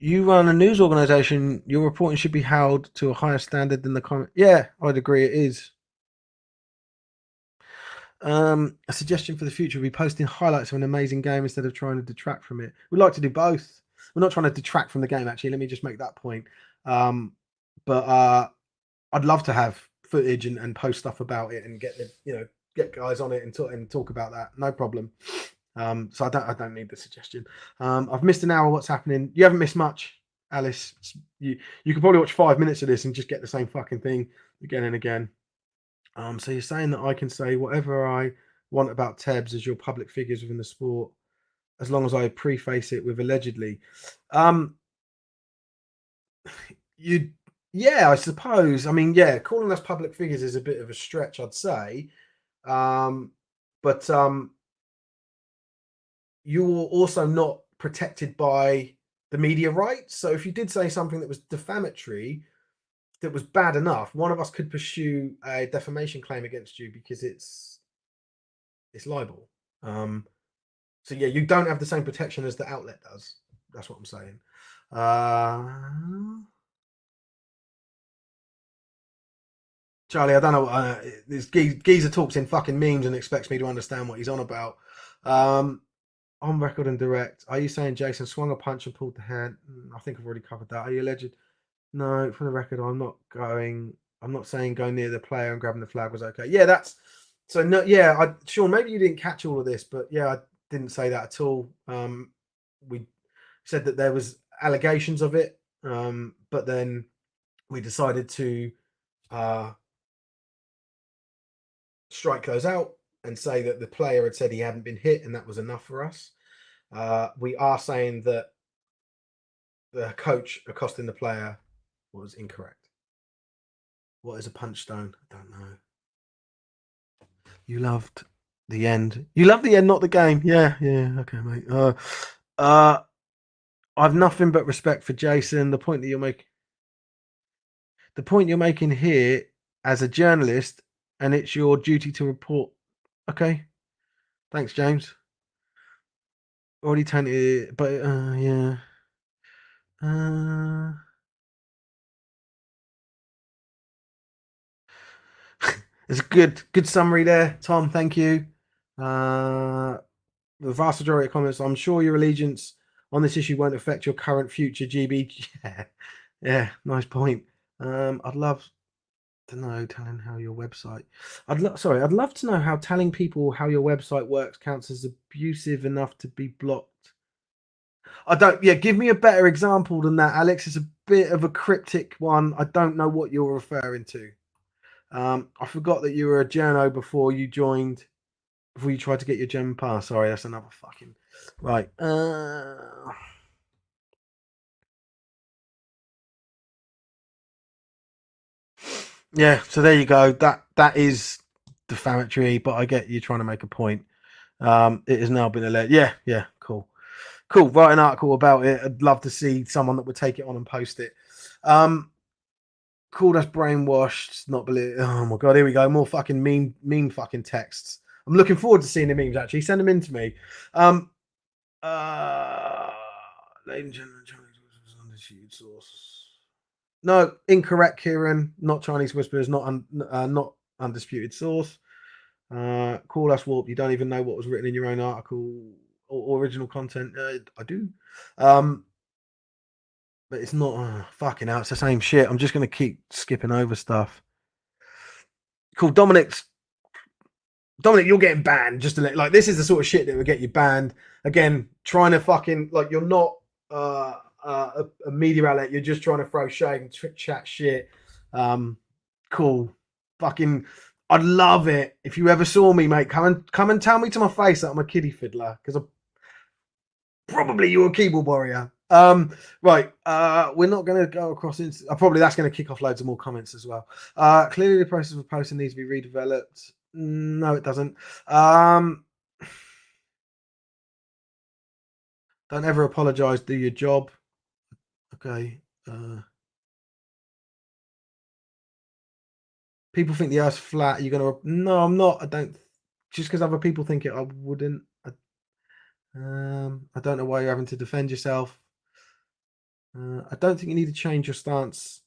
You run a news organization. Your reporting should be held to a higher standard than the comment. Yeah, I'd agree. It is. A suggestion for the future would be posting highlights of an amazing game instead of trying to detract from it. We'd like to do both. We're not trying to detract from the game, actually. Let me just make that point. But I'd love to have footage and post stuff about it and get guys on it and talk about that. No problem. So I don't need the suggestion. I've missed an hour. What's happening? You haven't missed much, Alice. You could probably watch 5 minutes of this and just get the same fucking thing again and again. So you're saying that I can say whatever I want about Tebs as your public figures within the sport, as long as I preface it with allegedly. Yeah, I suppose. I mean, yeah, calling us public figures is a bit of a stretch, I'd say. But you're also not protected by the media rights. So if you did say something that was defamatory, that was bad enough, one of us could pursue a defamation claim against you because it's libel. So yeah, you don't have the same protection as the outlet does. That's what I'm saying. Charlie, I don't know. This geezer talks in fucking memes and expects me to understand what he's on about. On record and direct, are you saying Jason swung a punch and pulled the hand? I think I've already covered that. Are you alleged? No, for the record, I'm not saying go near the player and grabbing the flag was okay. Yeah, that's so. No, yeah, Sean, maybe you didn't catch all of this, but yeah, I didn't say that at all. We said that there was allegations of it, but then we decided to strike those out and say that the player had said he hadn't been hit and that was enough for us. We are saying that the coach accosting the player was incorrect. What is a punch stone? I don't know. You loved the end. You loved the end, not the game. Yeah, yeah. Okay, mate. I've nothing but respect for Jason. The point you're making here as a journalist, and it's your duty to report. Okay. Thanks, James. Already tainted, but yeah. It's a good summary there, Tom. Thank you. The vast majority of comments. I'm sure your allegiance on this issue won't affect your current future GB. Yeah, yeah, nice point. I'd love to know telling how your website. I'd love to know how telling people how your website works counts as abusive enough to be blocked. I don't. Yeah, give me a better example than that, Alex. It's a bit of a cryptic one. I don't know what you're referring to. I forgot that you were a journo before you joined. Before you tried to get your German pass. Sorry, that's another fucking right. Yeah. So there you go. That is defamatory, but I get you trying to make a point. It has now been alleged. Yeah. Yeah. Cool. Cool. Write an article about it. I'd love to see someone that would take it on and post it. Called us brainwashed. Not believe. Oh my god. Here we go. More fucking meme fucking texts. I'm looking forward to seeing the memes. Actually, send them in to me. Uh, Ladies and gentlemen, Chinese whispers undisputed source. No, incorrect, Kieran. Not Chinese whispers. Not undisputed source. Call us warped. You don't even know what was written in your own article or original content. I do. But it's not fucking out. It's the same shit. I'm just gonna keep skipping over stuff. Cool, Dominic, you're getting banned. Just to like, this is the sort of shit that would get you banned. Again, trying to fucking like, you're not a media outlet. You're just trying to throw shade and chat shit. Cool, fucking. I'd love it if you ever saw me, mate. Come and tell me to my face that I'm a kiddie fiddler, because I'm probably you're a keyboard warrior. Right. We're not going to go across into. Probably that's going to kick off loads of more comments as well. Clearly, the process of posting needs to be redeveloped. No, it doesn't. Don't ever apologize. Do your job. Okay. People think the Earth's flat. You're gonna. No, I'm not. I don't. Just because other people think it, I wouldn't. I don't know why you're having to defend yourself. I don't think you need to change your stance.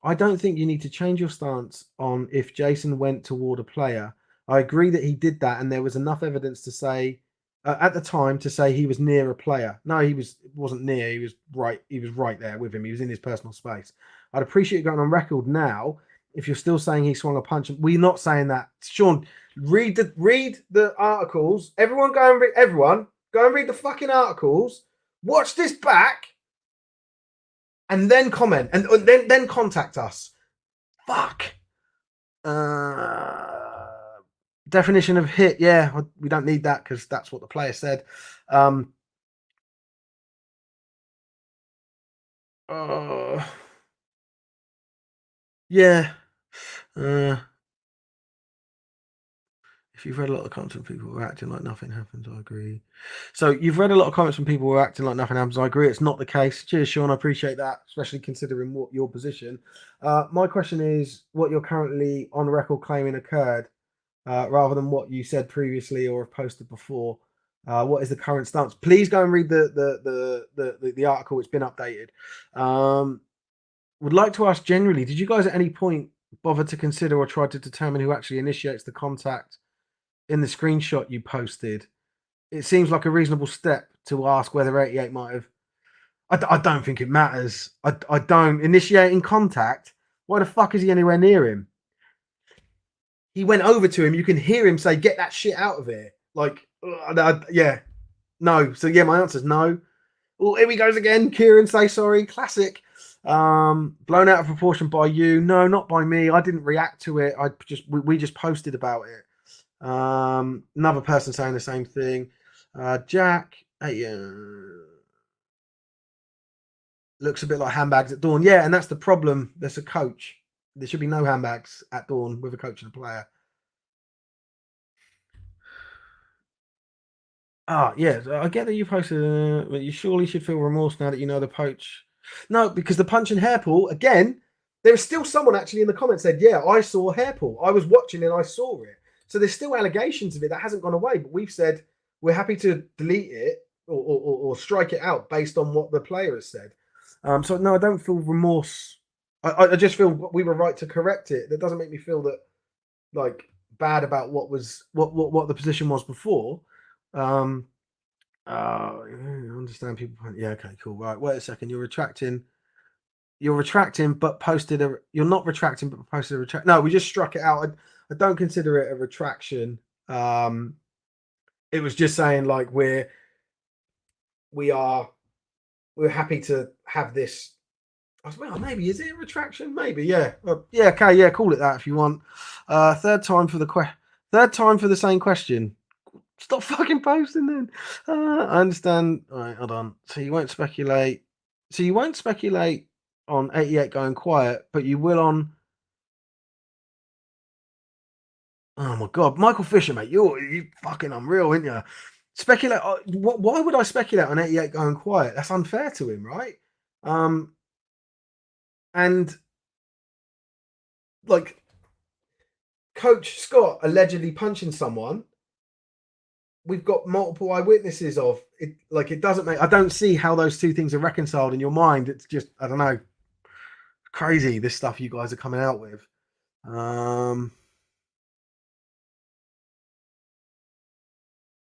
I don't think you need to change your stance on if Jason went toward a player. I agree that he did that, and there was enough evidence to say at the time to say he was near a player. No, wasn't near. He was right. He was right there with him. He was in his personal space. I'd appreciate you going on record now if you're still saying he swung a punch. We're not saying that, Sean. Read the articles. Everyone go and read the fucking articles. Watch this back and then comment and then contact us. Fuck. Definition of hit. Yeah, we don't need that because that's what the player said. Yeah. If you've read a lot of comments from people who are acting like nothing happens, I agree. So you've read a lot of comments from people who are acting like nothing happens. I agree. It's not the case. Cheers, Sean. I appreciate that, especially considering what your position. My question is what you're currently on record claiming occurred, rather than what you said previously or have posted before. What is the current stance? Please go and read the article. It's been updated. Would like to ask generally, did you guys at any point bother to consider or try to determine who actually initiates the contact in the screenshot you posted? It seems like a reasonable step to ask whether 88 might have. I don't think it matters. I don't. Initiating contact? Why the fuck is he anywhere near him? He went over to him. You can hear him say, "Get that shit out of here." Like, yeah. No. So, yeah, my answer is no. Oh, here he goes again. Kieran, say sorry. Classic. Blown out of proportion by you. No, not by me. I didn't react to it. We just posted about it. Another person saying the same thing. Jack, hey, looks a bit like handbags at Dawn. Yeah, and that's the problem. There's a coach. There should be no handbags at Dawn with a coach and a player. Yeah, I get that you posted, but you surely should feel remorse now that you know the poach. No, because the punch and hair pull, again, there is still someone actually in the comments said, yeah, I saw hair pull. I was watching and I saw it. So there's still allegations of it that hasn't gone away, but we've said we're happy to delete it or strike it out based on what the player has said. So no, I don't feel remorse. I just feel we were right to correct it. That doesn't make me feel that like bad about what the position was before. Oh, I understand people. Yeah, okay, cool. Right, wait a second. You're retracting. You're retracting, but posted a. You're not retracting, but posted a retract. No, we just struck it out. I don't consider it a retraction. Um, it was just saying like we are we're happy to have this. Well, maybe is it a retraction? Maybe, yeah. Yeah, okay, yeah. Call it that if you want. Third time for the Third time for the same question. Stop fucking posting then. I understand. All right, hold on. So you won't speculate. So you won't speculate on 88 going quiet, but you will on. Oh my god, Michael Fisher, mate, you fucking unreal, aren't you? Speculate. Why would I speculate on 88 going quiet? That's unfair to him, right? Um, and like Coach Scott allegedly punching someone. We've got multiple eyewitnesses of it. Like it doesn't make. I don't see how those two things are reconciled in your mind. It's just I don't know. Crazy this stuff you guys are coming out with. Um,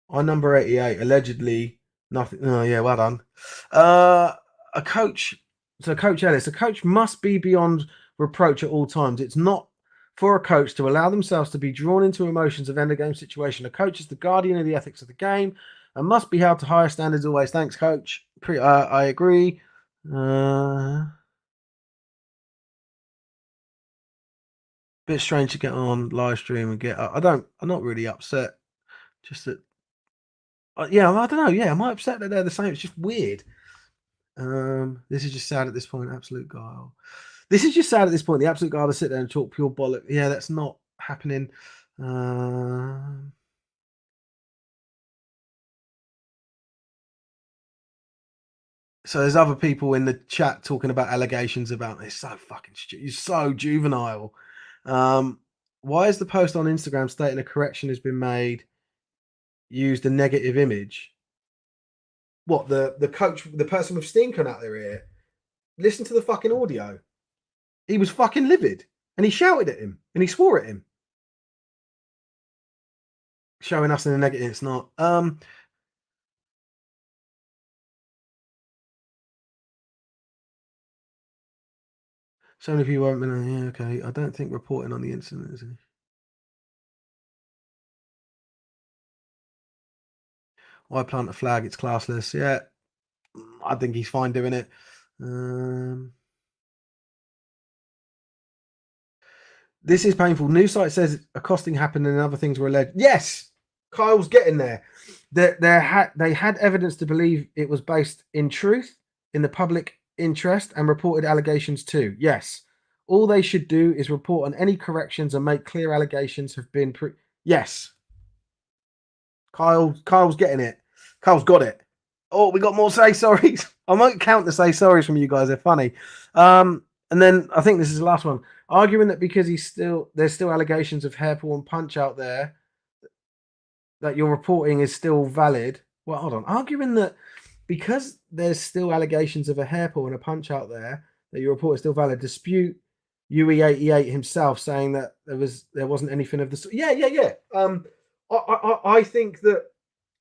on number 88, allegedly nothing. Oh yeah, well done. A coach. So Coach Ellis, a coach must be beyond reproach at all times. It's not for a coach to allow themselves to be drawn into emotions of end of game situation. A coach is the guardian of the ethics of the game and must be held to higher standards always. Thanks, coach. I agree. Bit strange to get on live stream and get. I'm not really upset. Just that. Yeah, I don't know. Yeah, am I upset that they're the same? It's just weird. This is just sad at this point. Absolute guile. This is just sad at this point. The absolute guile to sit there and talk pure bollock. Yeah, that's not happening. Um, so there's other people in the chat talking about allegations about it's so fucking stupid. It's so juvenile. Why is the post on Instagram stating a correction has been made used a negative image? What the coach, the person with steam coming out their ear? Listen to the fucking audio. He was fucking livid, and he shouted at him, and he swore at him, showing us in the negative. It's not. So many people haven't been. Yeah, okay. I don't think reporting on the incident is. Why plant a flag? It's classless. Yeah, I think he's fine doing it. Um, this is painful. News site says accosting happened and other things were alleged. Yes, Kyle's getting there. They had evidence to believe it was based in truth, in the public interest, and reported allegations too. Yes, all they should do is report on any corrections and make clear allegations have been. Yes, Kyle's getting it. Kyle's got it. Oh, we got more say sorries. I might count the say sorries from you guys. They're funny. And then I think this is the last one. Arguing that because there's still allegations of hair pull and punch out there, that your reporting is still valid. Well, hold on. Arguing that because there's still allegations of a hair pull and a punch out there, that your report is still valid. Dispute UE88 himself saying that there wasn't anything of the. Yeah. I think that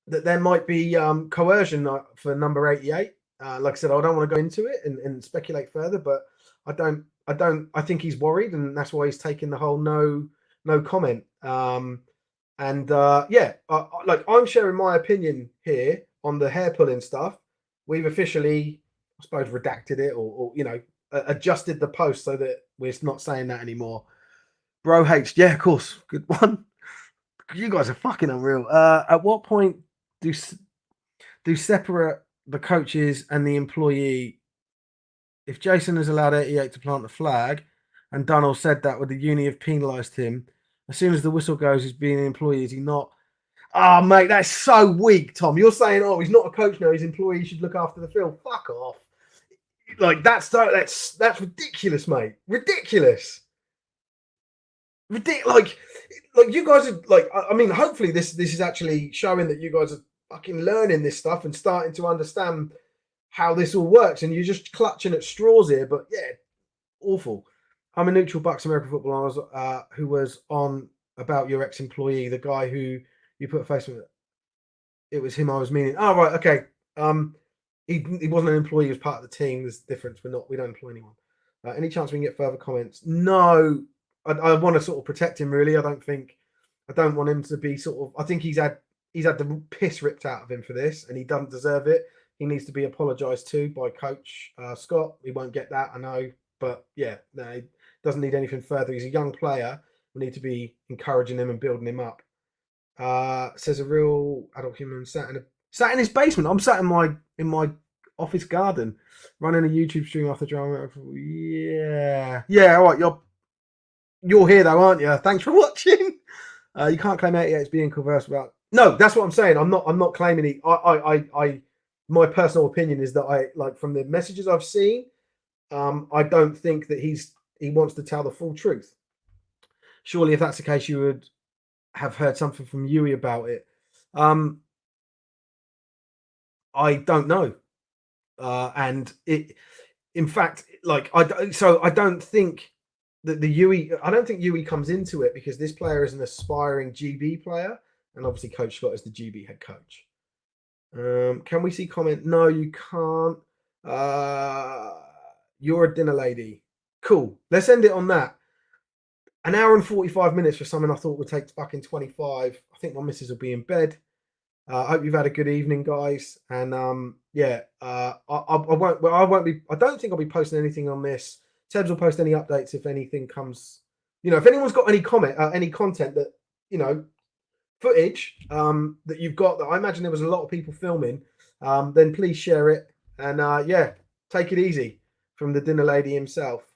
there might be coercion for number 88. Like I said, I don't want to go into it and speculate further, but I think he's worried, and that's why he's taking the whole no comment. Yeah, like I'm sharing my opinion here on the hair pulling stuff. We've officially, I suppose, redacted it or adjusted the post so that we're not saying that anymore. Bro hates, yeah, of course, good one. You guys are fucking unreal. At what point do separate the coaches and the employee? If Jason has allowed 88 to plant the flag, and Dunnell said that would the uni have penalised him? As soon as the whistle goes, he's being an employee. Is he not? Oh, mate, that's so weak, Tom. You're saying, oh, he's not a coach now. He's an employee. He should look after the field. Fuck off. Like that's ridiculous, mate. Ridiculous. Like you guys are like. I mean, hopefully this is actually showing that you guys are fucking learning this stuff and starting to understand how this all works. And you're just clutching at straws here. But yeah, awful. I'm a neutral Bucks American footballer who was on about your ex-employee, the guy who you put a face with. it was him I was meaning. Oh, right, okay. He wasn't an employee, he was part of the team. There's a difference. We don't employ anyone. Any chance we can get further comments? No, I want to sort of protect him. Really, I don't want him to be sort of. I think he's had the piss ripped out of him for this, and he doesn't deserve it. He needs to be apologised to by Coach Scott. We won't get that, I know, but yeah, no, he doesn't need anything further. He's a young player. We need to be encouraging him and building him up. Says a real adult human sat in his basement. I'm sat in my office garden, running a YouTube stream off the drama. Yeah, yeah. All right, you're here though, aren't you? Thanks for watching. You can't claim 88 as being conversed about. No, that's what I'm saying. I'm not claiming it. I my personal opinion is that I like from the messages I've seen. I don't think that he wants to tell the full truth. Surely, if that's the case, you would have heard something from Yui about it. I don't know, and it, in fact, like I don't think that I don't think Yui comes into it because this player is an aspiring GB player, and obviously Coach Scott is the GB head coach. Can we see comment? No, you can't. You're a dinner lady. Cool. Let's end it on that. An hour and 45 minutes for something I thought would take fucking 25. I think my missus will be in bed. I hope you've had a good evening, guys. And yeah, I won't. Well, I won't be. I don't think I'll be posting anything on this. Tebs will post any updates if anything comes. You know, if anyone's got any any content that footage that you've got that I imagine there was a lot of people filming, then please share it. And yeah, take it easy from the dinner lady himself.